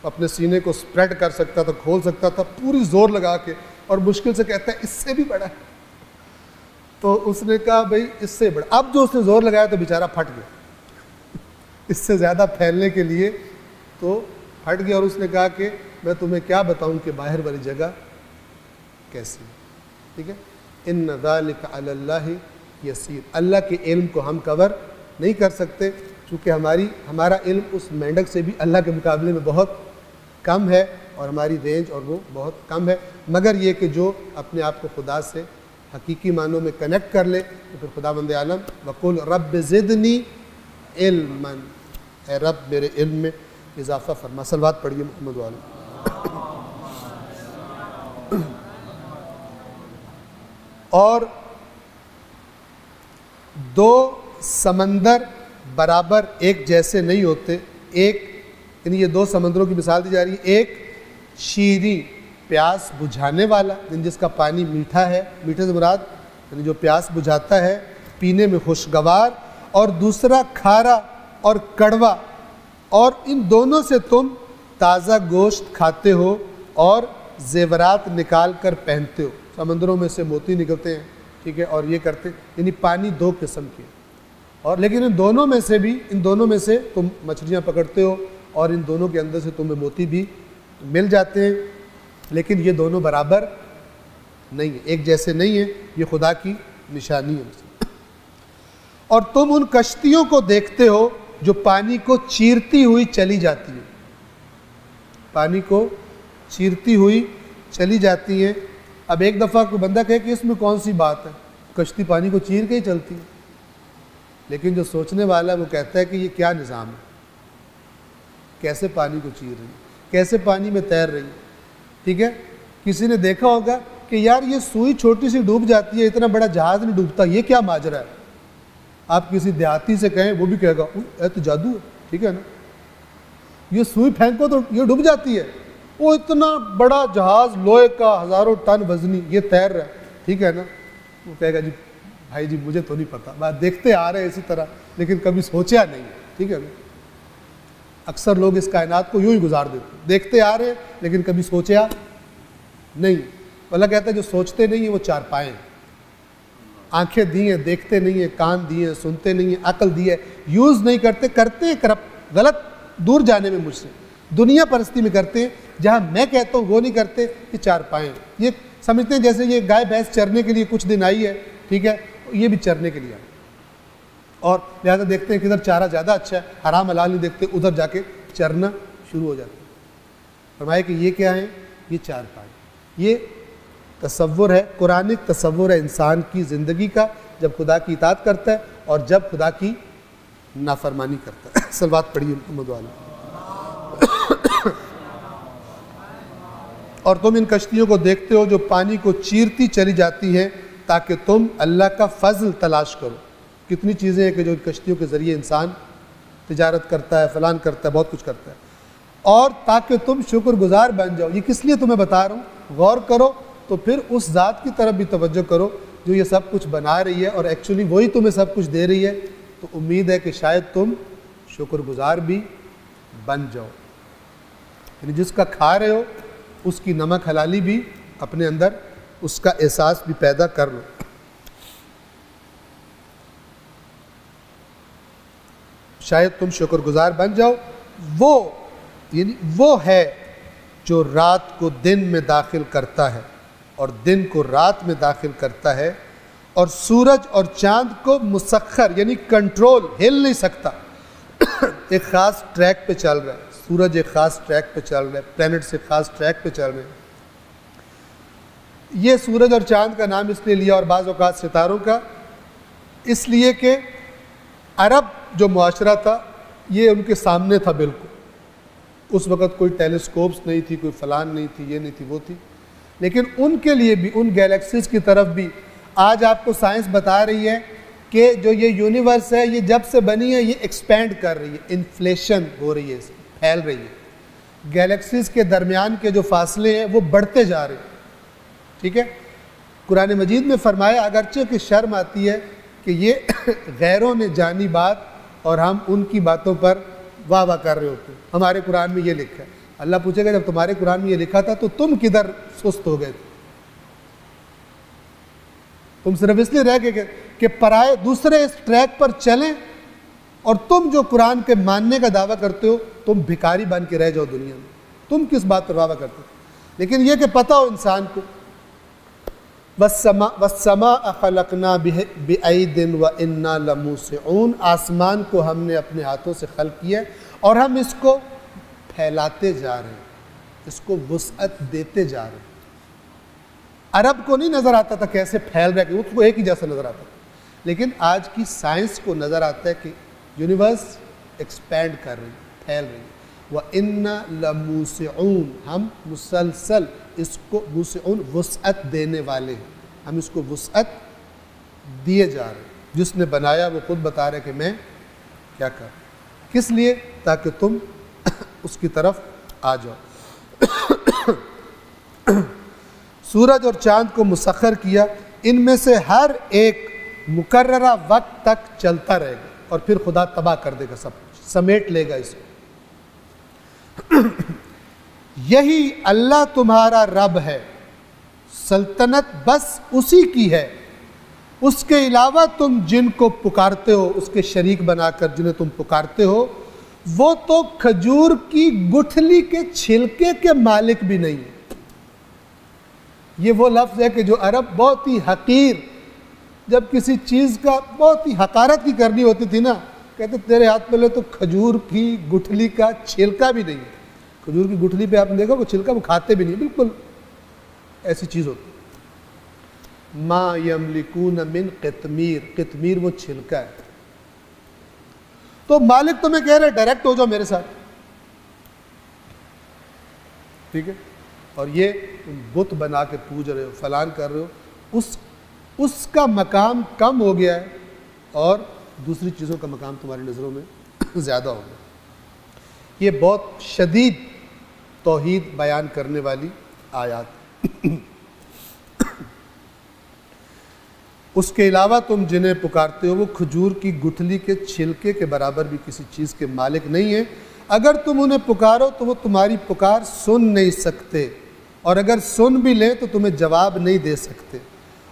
اپنے سینے کو سپریڈ کر سکتا تھا، کھول سکتا تھا، پوری زور لگا کے، اور مشکل سے کہتا ہے اس سے بھی بڑا ہے۔ تو اس نے کہا بھائی اس سے بڑا۔ اب جو اس نے زور لگایا تو بیچارہ پھٹ گیا، اس سے زیادہ پھیلنے کے لیے تو ہٹ گیا، اور اس نے کہا کہ میں تمہیں کیا بتاؤں کہ باہر والی جگہ کیسی ہے، ٹھیک ہے۔ ان ذالک علی اللہ یسیر، اللہ کے علم کو ہم کور نہیں کر سکتے، چونکہ ہمارا علم اس مینڈک سے بھی اللہ کے مقابلے میں بہت کم ہے، اور ہماری رینج اور وہ بہت کم ہے، مگر یہ کہ جو اپنے آپ کو خدا سے حقیقی معنوں میں کنیکٹ کر لے تو پھر خداوند عالم وقل رب زدنی علما، اے رب میرے علم میں اضافہ فرما۔ صلوات پڑھیے محمد والے۔ اور دو سمندر برابر ایک جیسے نہیں ہوتے، ایک یعنی یہ دو سمندروں کی مثال دی جا رہی ہے، ایک شیریں پیاس بجھانے والا جس کا پانی میٹھا ہے، میٹھے سے مراد یعنی جو پیاس بجھاتا ہے، پینے میں خوشگوار، اور دوسرا کھارا اور کڑوا، اور ان دونوں سے تم تازہ گوشت کھاتے ہو اور زیورات نکال کر پہنتے ہو۔ سمندروں میں سے موتی نکلتے ہیں، ٹھیک ہے، اور یہ کرتے، یعنی پانی دو قسم کے، اور لیکن ان دونوں میں سے تم مچھلیاں پکڑتے ہو، اور ان دونوں کے اندر سے تمہیں موتی بھی مل جاتے ہیں، لیکن یہ دونوں برابر نہیں ہیں، ایک جیسے نہیں ہیں، یہ خدا کی نشانی ہے۔ اور تم ان کشتیوں کو دیکھتے ہو جو پانی کو چیرتی ہوئی چلی جاتی ہیں، پانی کو چیرتی ہوئی چلی جاتی ہیں۔ اب ایک دفعہ کوئی بندہ کہے کہ اس میں کون سی بات ہے، کشتی پانی کو چیر کے ہی چلتی ہے، لیکن جو سوچنے والا ہے وہ کہتا ہے کہ یہ کیا نظام ہے، کیسے پانی کو چیر رہی ہے، کیسے پانی میں تیر رہی ہے، ٹھیک ہے۔ کسی نے دیکھا ہوگا کہ یار یہ سوئی چھوٹی سی ڈوب جاتی ہے، اتنا بڑا جہاز نہیں ڈوبتا، یہ کیا ماجرا ہے۔ آپ کسی دیہاتی سے کہیں وہ بھی کہے گا اے تو جادو ہے، ٹھیک ہے نا، یہ سوئی پھینکو تو یہ ڈوب جاتی ہے، وہ اتنا بڑا جہاز لوہے کا 1000 ٹن وزنی یہ تیر رہا ہے، ٹھیک ہے نا۔ وہ کہے گا جی بھائی جی مجھے تو نہیں پتا، بات دیکھتے آ رہے ہیں اسی طرح لیکن کبھی سوچا نہیں، ٹھیک ہے نا۔ اکثر لوگ اس کائنات کو یوں ہی گزار دیتے، دیکھتے آ رہے ہیں لیکن کبھی سوچا نہیں۔ اللہ کہتا ہے جو سوچتے نہیں ہیں وہ چار پائے ہیں، آنکھیں دی ہیں دیکھتے نہیں ہیں، کان دیے ہیں سنتے نہیں ہیں، عقل دی ہے یوز نہیں کرتے، کرتے ہیں کرپٹ غلط دور جانے میں مجھ سے، دنیا پرستی میں کرتے ہیں، جہاں میں کہتا ہوں وہ نہیں کرتے۔ یہ چار پائے ہیں، یہ سمجھتے ہیں جیسے یہ گائے بھینس چرنے کے لیے کچھ دن آئی ہے، ٹھیک ہے، یہ بھی چرنے کے لیے آئی، اور لہٰذا دیکھتے ہیں کہ ادھر چارہ زیادہ اچھا ہے، حرام حلال نہیں دیکھتے، ادھر جا کے چرنا شروع ہو جاتا ہے۔ فرمایا کہ یہ کیا ہیں، یہ چار پائے، یہ تصور ہے، قرآنک تصور ہے انسان کی زندگی کا، جب خدا کی اطاعت کرتا ہے اور جب خدا کی نافرمانی کرتا ہے۔ صلوات پڑھیے محمد والا۔ اور تم ان کشتیوں کو دیکھتے ہو جو پانی کو چیرتی چلی جاتی ہیں تاکہ تم اللہ کا فضل تلاش کرو۔ کتنی چیزیں ہیں کہ جو ان کشتیوں کے ذریعے انسان تجارت کرتا ہے، فلان کرتا ہے، بہت کچھ کرتا ہے، اور تاکہ تم شکر گزار بن جاؤ۔ یہ کس لیے تمہیں بتا رہا ہوں، غور کرو تو پھر اس ذات کی طرف بھی توجہ کرو جو یہ سب کچھ بنا رہی ہے اور ایکچولی وہی تمہیں سب کچھ دے رہی ہے، تو امید ہے کہ شاید تم شکر گزار بھی بن جاؤ۔ یعنی جس کا کھا رہے ہو اس کی نمک حلالی بھی اپنے اندر اس کا احساس بھی پیدا کر لو۔ شاید تم شکر گزار بن جاؤ۔ یعنی وہ ہے جو رات کو دن میں داخل کرتا ہے اور دن کو رات میں داخل کرتا ہے، اور سورج اور چاند کو مسخر یعنی کنٹرول، ہل نہیں سکتا، ایک خاص ٹریک پہ چل رہا ہے، سورج ایک خاص ٹریک پہ چل رہا ہے، پلینٹس ایک خاص ٹریک پہ چل رہے ہیں۔ یہ سورج اور چاند کا نام اس لیے لیا اور بعض اوقات ستاروں کا، اس لیے کہ عرب جو معاشرہ تھا یہ ان کے سامنے تھا بالکل، اس وقت کوئی ٹیلیسکوپس نہیں تھی، کوئی فلان نہیں تھی، یہ نہیں تھی، وہ تھی، لیکن ان کے لیے بھی ان گیلیکسیز کی طرف بھی آج آپ کو سائنس بتا رہی ہے کہ جو یہ یونیورس ہے یہ جب سے بنی ہے یہ ایکسپینڈ کر رہی ہے، انفلیشن ہو رہی ہے، پھیل رہی ہے، گیلیکسیز کے درمیان کے جو فاصلے ہیں وہ بڑھتے جا رہے ہیں، ٹھیک ہے۔ قرآن مجید میں فرمایا اگرچہ کہ شرم آتی ہے کہ یہ غیروں نے جانی بات اور ہم ان کی باتوں پر واہ واہ کر رہے ہوتے ہیں، ہمارے قرآن میں یہ لکھا ہے۔ اللہ پوچھے گا جب تمہارے قرآن میں یہ لکھا تھا تو تم کدھر سست ہو گئے تھے؟ تم صرف اس لیے رہ گئے کہ پرائے دوسرے اس ٹریک پر چلیں، اور تم جو قرآن کے ماننے کا دعویٰ کرتے ہو تم بھکاری بن کے رہ جاؤ دنیا میں، تم کس بات پر واہ کرتے ہو؟ لیکن یہ کہ پتہ ہو انسان کو وَالسَّمَاءَ خَلَقْنَا بِأَيْدٍ وَإِنَّا لَمُوسِعُونَ، آسمان کو ہم نے اپنے ہاتھوں سے خلق کیا اور ہم اس کو پھیلاتے جا رہے ہیں، اس کو وسعت دیتے جا رہے ہیں۔ عرب کو نہیں نظر آتا تھا کیسے پھیل رہا ہے، اس کو ایک ہی جیسا نظر آتا تھا، لیکن آج کی سائنس کو نظر آتا ہے کہ یونیورس ایکسپینڈ کر رہی ہے، پھیل رہی ہے۔ وَإِنَّا لَمُوسِعُونَ، ہم مسلسل اس کو موسعون وسعت دینے والے ہیں، ہم اس کو وسعت دیے جا رہے ہیں۔ جس نے بنایا وہ خود بتا رہے کہ میں کیا کر، کس لیے؟ تاکہ تم اس کی طرف آ جاؤ۔ سورج اور چاند کو مسخر کیا، ان میں سے ہر ایک مقررہ وقت تک چلتا رہے گا اور پھر خدا تباہ کر دے گا، سب کچھ سمیٹ لے گا اس کو۔ یہی اللہ تمہارا رب ہے، سلطنت بس اسی کی ہے، اس کے علاوہ تم جن کو پکارتے ہو، اس کے شریک بنا کر جنہیں تم پکارتے ہو، وہ تو کھجور کی گٹھلی کے چھلکے کے مالک بھی نہیں ہے۔ یہ وہ لفظ ہے کہ جو عرب بہت ہی حقیر، جب کسی چیز کا بہت ہی حقارت کی کرنی ہوتی تھی نا، کہتے تیرے ہاتھ پہلے تو کھجور کی گٹھلی کا چھلکا بھی نہیں ہے. کھجور کی گٹھلی پہ آپ نے دیکھا وہ چھلکا وہ کھاتے بھی نہیں، بالکل ایسی چیز ہوتی. ما یملکون من قطمیر، قطمیر وہ چھلکا ہے. تو مالک تمہیں کہہ رہے ڈائریکٹ ہو جاؤ میرے ساتھ، ٹھیک ہے، اور یہ تم بت بنا کے پوج رہے ہو، فلان کر رہے ہو، اس کا مقام کم ہو گیا ہے اور دوسری چیزوں کا مقام تمہاری نظروں میں زیادہ ہو گیا. یہ بہت شدید توحید بیان کرنے والی آیات. اس کے علاوہ تم جنہیں پکارتے ہو وہ کھجور کی گٹھلی کے چھلکے کے برابر بھی کسی چیز کے مالک نہیں ہیں. اگر تم انہیں پکارو تو وہ تمہاری پکار سن نہیں سکتے، اور اگر سن بھی لیں تو تمہیں جواب نہیں دے سکتے.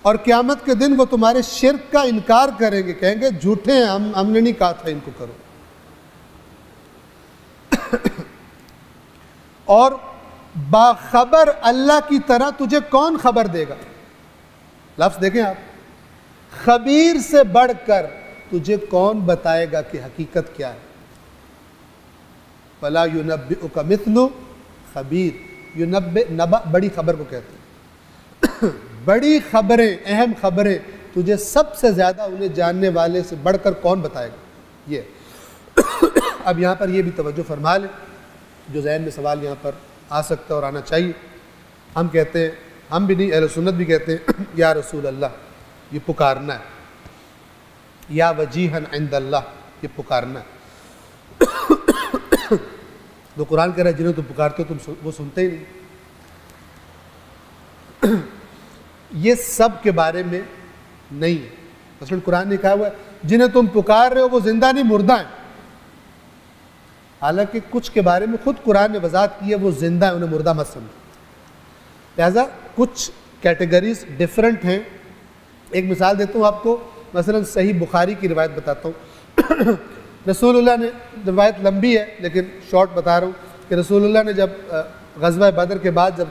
اور قیامت کے دن وہ تمہارے شرک کا انکار کریں گے، کہیں گے جھوٹے ہیں، ہم نے نہیں کہا تھا ان کو کرو. اور باخبر اللہ کی طرح تجھے کون خبر دے گا؟ لفظ دیکھیں آپ، خبیر سے بڑھ کر تجھے کون بتائے گا کہ حقیقت کیا ہے. فَلَا يُنَبِّئُكَ مِثْلُ خبیر، نبأ بڑی خبر کو کہتے ہیں. بڑی خبریں، اہم خبریں تجھے سب سے زیادہ انہیں جاننے والے سے بڑھ کر کون بتائے گا. یہ اب یہاں پر یہ بھی توجہ فرما لیں، جو ذہن میں سوال یہاں پر آ سکتا ہے اور آنا چاہیے. ہم کہتے ہیں، ہم بھی نہیں، اہل سنت بھی کہتے ہیں یا رسول اللہ، یہ پکارنا ہے. یا وجیہن عند اللہ، یہ پکارنا ہے. تو قرآن کہہ رہا ہے جنہیں تم پکارتے ہو تم وہ سنتے ہی نہیں. یہ سب کے بارے میں نہیں ہے. مثلا قرآن نے کہا ہوا ہے جنہیں تم پکار رہے ہو وہ زندہ نہیں مردہ ہیں. حالانکہ کچھ کے بارے میں خود قرآن نے وضاحت کی ہے وہ زندہ ہیں، انہیں مردہ مت سمجھو. لہٰذا کچھ کیٹیگریز ڈیفرنٹ ہیں. ایک مثال دیتا ہوں آپ کو، مثلا صحیح بخاری کی روایت بتاتا ہوں. رسول اللہ نے، روایت لمبی ہے لیکن شارٹ بتا رہا ہوں، کہ رسول اللہ نے جب غزوہ بدر کے بعد جب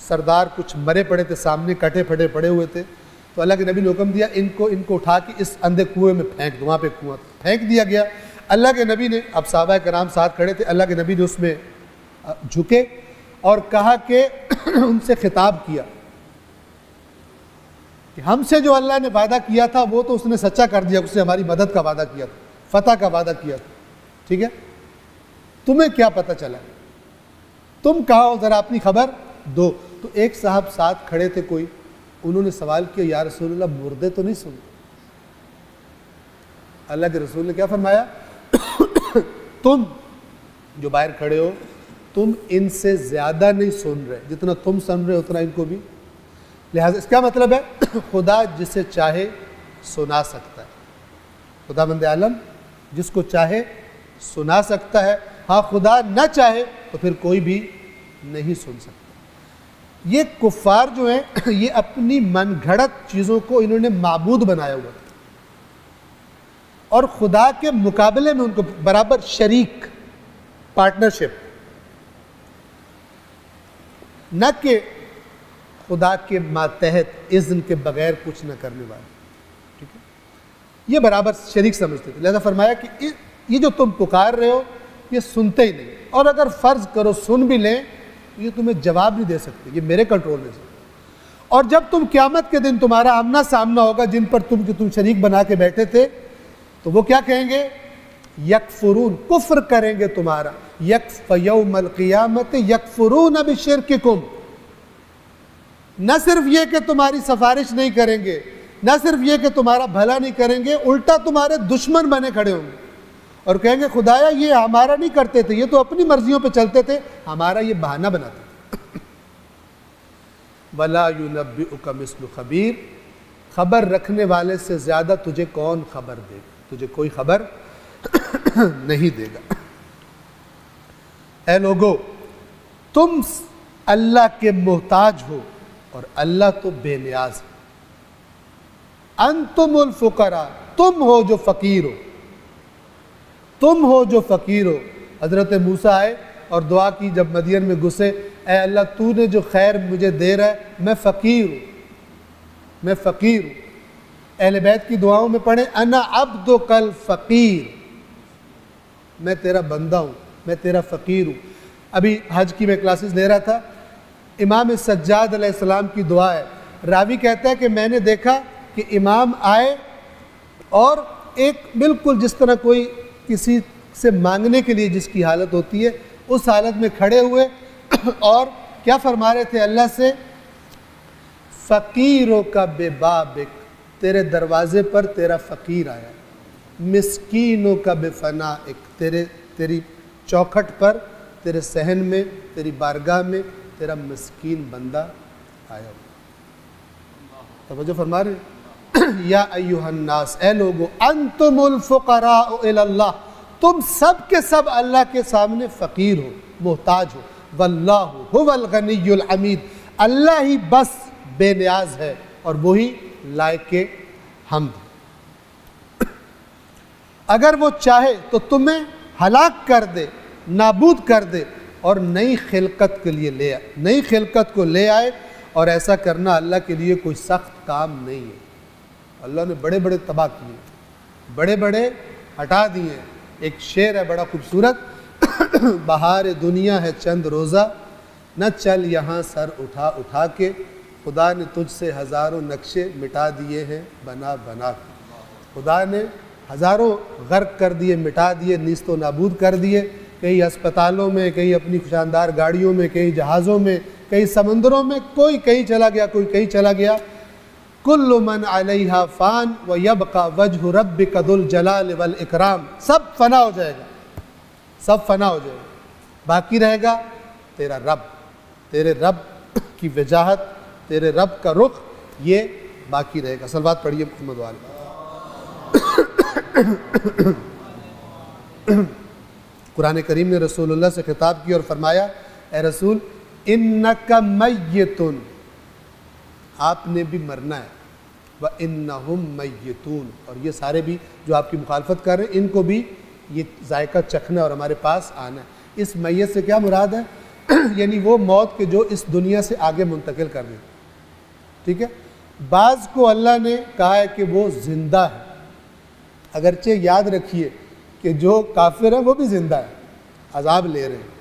سردار کچھ مرے پڑے تھے سامنے، کٹے پھٹے پڑے ہوئے تھے، تو اللہ کے نبی نے حکم دیا ان کو اٹھا کے اس اندھے کنویں میں پھینک دو. وہاں پہ کنواں پھینک دیا گیا. اللہ کے نبی نے، اب صحابہ کرام ساتھ کھڑے تھے، اللہ کے نبی نے اس میں جھکے اور کہا کہ ان سے خطاب کیا کہ ہم سے جو اللہ نے وعدہ کیا تھا وہ تو اس نے سچا کر دیا، اس نے ہماری مدد کا وعدہ کیا تھا، فتح کا وعدہ کیا تھا، ٹھیک ہے، تمہیں کیا پتہ چلا، تم کہاں ہو، ذرا اپنی خبر دو. تو ایک صاحب ساتھ کھڑے تھے کوئی، انہوں نے سوال کیا یا رسول اللہ مردے تو نہیں سنتے؟ اللہ کے رسول نے کیا فرمایا؟ تم جو باہر کھڑے ہو تم ان سے زیادہ نہیں سن رہے، جتنا تم سن رہے اتنا ان کو بھی. لہٰذا اس کا مطلب ہے خدا جسے چاہے سنا سکتا ہے. خدا بند عالم جس کو چاہے سنا سکتا ہے. ہاں خدا نہ چاہے تو پھر کوئی بھی نہیں سن سکتا. یہ کفار جو ہیں یہ اپنی من گھڑت چیزوں کو انہوں نے معبود بنایا ہوا تھا اور خدا کے مقابلے میں ان کو برابر شریک، پارٹنرشپ، نہ کہ خدا کے ماتحت اذن کے بغیر کچھ نہ کرنے والے. ٹھیک ہے، یہ برابر شریک سمجھتے تھے. لہذا فرمایا کہ یہ جو تم پکار رہے ہو یہ سنتے ہی نہیں، اور اگر فرض کرو سن بھی لیں تو یہ تمہیں جواب نہیں دے سکتے، یہ میرے کنٹرول میں سے. اور جب تم قیامت کے دن تمہارا آمنا سامنا ہوگا جن پر تم شریک بنا کے بیٹھے تھے، تو وہ کیا کہیں گے؟ یکفرون، کفر کریں گے تمہارا. یوم القیامت یکفرون بشرککم، نہ صرف یہ کہ تمہاری سفارش نہیں کریں گے، نہ صرف یہ کہ تمہارا بھلا نہیں کریں گے، الٹا تمہارے دشمن بنے کھڑے ہوں گے اور کہیں گے خدایا یہ ہمارا نہیں کرتے تھے، یہ تو اپنی مرضیوں پہ چلتے تھے، ہمارا یہ بہانہ بناتے تھے. وَلَا يُنَبِّئُكَ مِثْلُ خبیر، خبر رکھنے والے سے زیادہ تجھے کون خبر دے گا، تجھے کوئی خبر نہیں دے گا. اے لوگو تم اللہ کے محتاج ہو اور اللہ تو بے نیاز ہے. انتم الفقراء، تم ہو جو فقیر ہو، تم ہو جو فقیر ہو. حضرت موسیٰ آئے اور دعا کی جب مدین میں گھسے، اے اللہ تو نے جو خیر مجھے دے رہا ہے، میں فقیر ہوں، میں فقیر ہوں. اہل بیت کی دعاؤں میں پڑھیں انا عبدک الفقیر، میں تیرا بندہ ہوں، میں تیرا فقیر ہوں۔ ابھی حج کی میں کلاسز لے رہا تھا، امام سجاد علیہ السلام کی دعا ہے، راوی کہتا ہے کہ میں نے دیکھا کہ امام آئے اور ایک بالکل جس طرح کوئی کسی سے مانگنے کے لیے جس کی حالت ہوتی ہے اس حالت میں کھڑے ہوئے اور کیا فرما رہے تھے اللہ سے، فقیروں کا بے بابک، تیرے دروازے پر تیرا فقیر آیا، مسکینوں کا بے فنائک، تیری چوکھٹ پر، تیرے صحن میں، تیری بارگاہ میں تیرا مسکین بندہ آیا۔ توجہ فرما رہے ہیں، یا ایہا الناس، اے لوگو، انتم الفقراء الی اللہ، تم سب کے سب اللہ کے سامنے فقیر ہو، محتاج ہو، واللہ هو الغنی الحمید، اللہ ہی بس بے نیاز ہے اور وہی لائق حمد۔ اگر وہ چاہے تو تمہیں ہلاک کر دے، نابود کر دے اور نئی خلقت کے لیے لے آئے، نئی خلقت کو لے آئے، اور ایسا کرنا اللہ کے لیے کوئی سخت کام نہیں ہے۔ اللہ نے بڑے بڑے تباہ کیے، بڑے بڑے ہٹا دیے۔ ایک شعر ہے بڑا خوبصورت، بہار دنیا ہے چند روزہ، نہ چل یہاں سر اٹھا اٹھا کے، خدا نے تجھ سے ہزاروں نقشے مٹا دیے ہیں بنا بنا کے۔ خدا نے ہزاروں غرق کر دیے، مٹا دیے، نیست و نابود کر دیے، کئی اسپتالوں میں، کئی اپنی شاندار گاڑیوں میں، کئی جہازوں میں، کئی سمندروں میں، کوئی کہیں چلا گیا، کوئی کہیں چلا گیا۔ کل من علیہا فان ویبقى وجہ ربک ذو الجلال والاکرام، سب فنا ہو جائے گا، سب فنا ہو جائے گا، باقی رہے گا تیرا رب، تیرے رب کی وجاہت، تیرے رب کا رخ، یہ باقی رہے گا۔ صلوات پڑھیے محمد والے۔ قرآن کریم نے رسول اللہ سے خطاب کیا اور فرمایا، اے رسول انک میت، آپ نے بھی مرنا ہے، وانہم میتون، اور یہ سارے بھی جو آپ کی مخالفت کر رہے ہیں ان کو بھی یہ ذائقہ چکھنا اور ہمارے پاس آنا ہے۔ اس میت سے کیا مراد ہے؟ یعنی وہ موت کے جو اس دنیا سے آگے منتقل کر دیں، ٹھیک ہے۔ بعض کو اللہ نے کہا ہے کہ وہ زندہ ہے، اگرچہ یاد رکھیے کہ جو کافر ہیں وہ بھی زندہ ہے، عذاب لے رہے ہیں،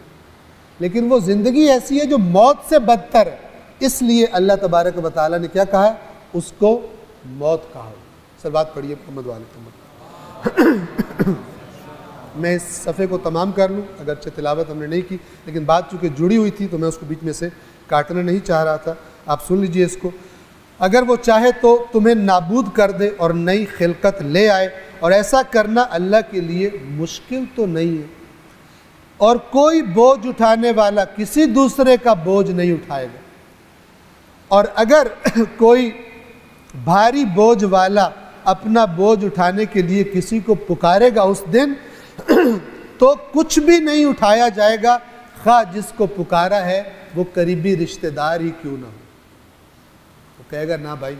لیکن وہ زندگی ایسی ہے جو موت سے بدتر ہے، اس لیے اللہ تبارک و تعالیٰ نے کیا کہا ہے؟ اس کو موت کہا ہے۔ صلوات پڑھیے محمد والے۔ میں اس صفحے کو تمام کر لوں، اگرچہ تلاوت ہم نے نہیں کی، لیکن بات چونکہ جڑی ہوئی تھی تو میں اس کو بیچ میں سے کاٹنا نہیں چاہ رہا تھا، آپ سن لیجئے اس کو۔ اگر وہ چاہے تو تمہیں نابود کر دے اور نئی خلقت لے آئے، اور ایسا کرنا اللہ کے لیے مشکل تو نہیں ہے، اور کوئی بوجھ اٹھانے والا کسی دوسرے کا بوجھ نہیں اٹھائے گا، اور اگر کوئی بھاری بوجھ والا اپنا بوجھ اٹھانے کے لیے کسی کو پکارے گا اس دن تو کچھ بھی نہیں اٹھایا جائے گا، خواہ جس کو پکارا ہے وہ قریبی رشتہ دار ہی کیوں نہ ہو۔ وہ کہے گا نا بھائی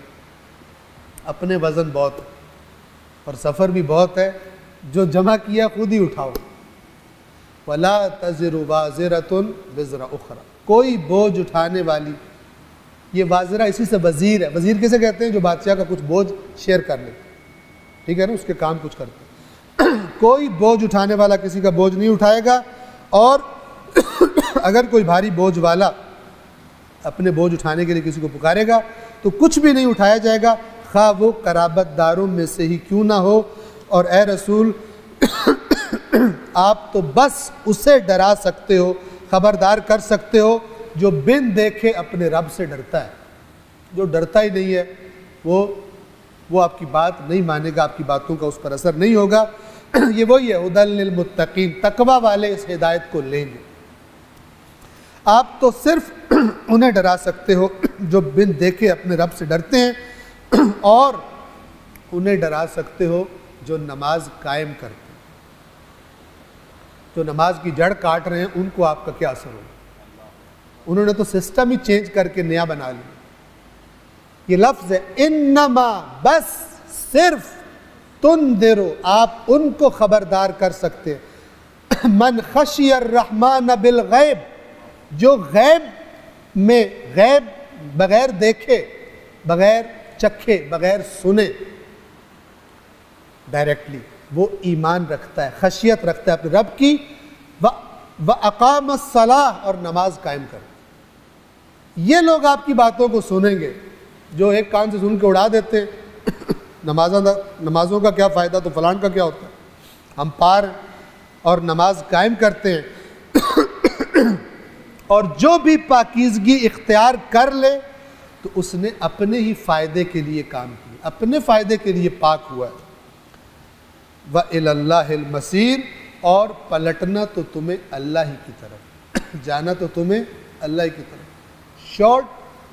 اپنے وزن بہت ہے اور سفر بھی بہت ہے، جو جمع کیا خود ہی اٹھاؤ۔ وَلَا تَزِرُ وَازِرَةٌ وِزْرَ أُخْرَى، کوئی بوجھ اٹھانے والی، یہ وازرہ اسی سے وزیر ہے، وزیر کسے کہتے ہیں؟ جو بادشاہ کا کچھ بوجھ شیئر کر لے، ٹھیک ہے نا، اس کے کام کچھ کرتے ہیں۔ کوئی بوجھ اٹھانے والا کسی کا بوجھ نہیں اٹھائے گا، اور اگر کوئی بھاری بوجھ والا اپنے بوجھ اٹھانے کے لیے کسی کو پکارے گا تو کچھ بھی نہیں اٹھایا جائے گا، خواہ وہ قرابت داروں میں سے ہی کیوں نہ ہو۔ اور اے رسول آپ تو بس اسے ڈرا سکتے ہو، خبردار کر سکتے ہو جو بن دیکھے اپنے رب سے ڈرتا ہے۔ جو ڈرتا ہی نہیں ہے وہ آپ کی بات نہیں مانے گا، آپ کی باتوں کا اس پر اثر نہیں ہوگا۔ یہ وہی ہے ہدی للمتقین، تقوی والے اس ہدایت کو لیں گے۔ آپ تو صرف انہیں ڈرا سکتے ہو جو بن دیکھے اپنے رب سے ڈرتے ہیں، اور انہیں ڈرا سکتے ہو جو نماز قائم کرتے ہیں۔ جو نماز کی جڑ کاٹ رہے ہیں ان کو آپ کا کیا اثر ہوگا؟ انہوں نے تو سسٹم ہی چینج کر کے نیا بنا لیا۔ یہ لفظ ہے انما، بس صرف، تنذرو، آپ ان کو خبردار کر سکتے ہیں، من خشی الرحمن بالغیب، جو غیب میں، غیب بغیر دیکھے، بغیر چکھے، بغیر سنے، ڈائریکٹلی، وہ ایمان رکھتا ہے، خشیت رکھتا ہے اپنے رب کی، وَأَقَامَ الصَّلَاةَ اور نماز قائم کرتا ہے۔ یہ لوگ آپ کی باتوں کو سنیں گے، جو ایک کان سے سن کے اڑا دیتے ہیں نمازوں کا کیا فائدہ تو فلان کا کیا ہوتا ہے، ہم پار اور نماز قائم کرتے ہیں، اور جو بھی پاکیزگی اختیار کر لے تو اس نے اپنے ہی فائدے کے لیے کام کیا، اپنے فائدے کے لیے پاک ہوا ہے۔ وَإِلَى اللَّهِ الْمَصِيرُ اور پلٹنا تو تمہیں اللہ ہی کی طرف، جانا تو تمہیں اللہ ہی کی طرف۔ شارٹ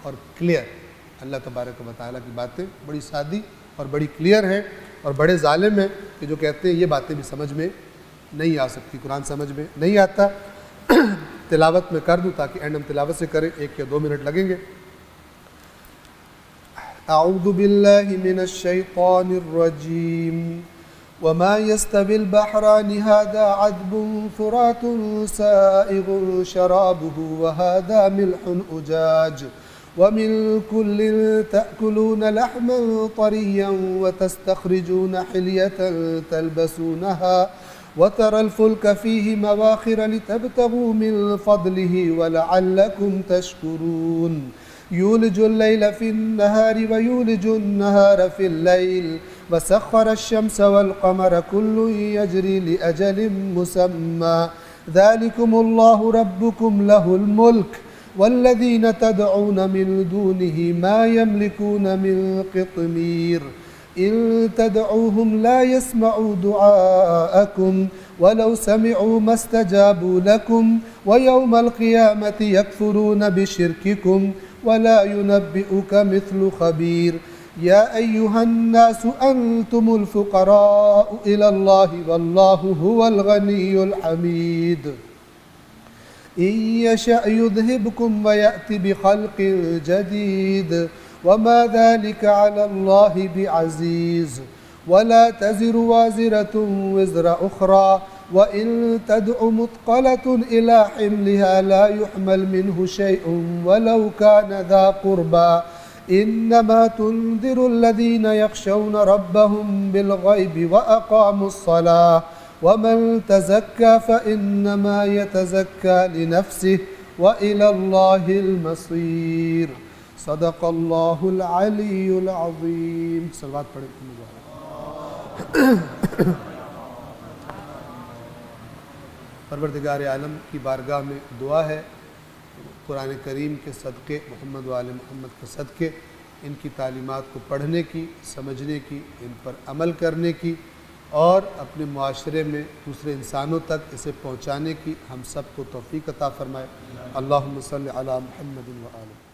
اور کلیئر، اللہ تبارک و تعالیٰ کی باتیں بڑی سادی اور بڑی کلیئر ہیں، اور بڑے ظالم ہیں کہ جو کہتے ہیں یہ باتیں بھی سمجھ میں نہیں آ سکتی، قرآن سمجھ میں نہیں آتا۔ تلاوت میں کر دوں تاکہ اینڈ ہم تلاوت سے کریں، 1 یا 2 منٹ لگیں گے۔ اعوذ باللہ من الشیطان الرجیم وما يستوي البحران هذا عذب فرات سائغ شرابه وهذا ملح أجاج ومن كل تأكلون لحما طريا وتستخرجون حلية تلبسونها وترى الفلك فيه مواخر لتبتغوا من فضله ولعلكم تشكرون يولج الليل في النهار ويولج النهار في الليل وسخر الشمس والقمر كل يجري لأجل مسمى ذلكم الله ربكم له الملك والذين تدعون من دونه ما يملكون من قطمير إن تدعوهم لا يسمعوا دعاءكم ولو سمعوا ما استجابوا لكم ويوم القيامة يكفرون بشرككم ولا ينبئك مثل خبير يا أيها الناس أنتم الفقراء إلى الله والله هو الغني الحميد إن يشأ يذهبكم ويأتي بخلق جديد وما ذلك على الله بعزيز ولا تزر وازرة وزر أخرى وإن تدع مثقلة إلى حملها لا يحمل منه شيء ولو كان ذا قربى إنما تنذر الذين يخشون ربهم بالغيب وأقاموا الصلاة ومن تزكى فإنما يتزكى لنفسه وإلى الله المصير صدق الله العلي العظيم صلوات پڑھیں۔ پروردگار عالم کی بارگاہ میں دعا ہے قرآن کریم کے صدقے، محمد و آل محمد کے صدقے، ان کی تعلیمات کو پڑھنے کی، سمجھنے کی، ان پر عمل کرنے کی، اور اپنے معاشرے میں دوسرے انسانوں تک اسے پہنچانے کی ہم سب کو توفیق عطا فرمائے۔ اللہم صلی علی محمد و آلہ۔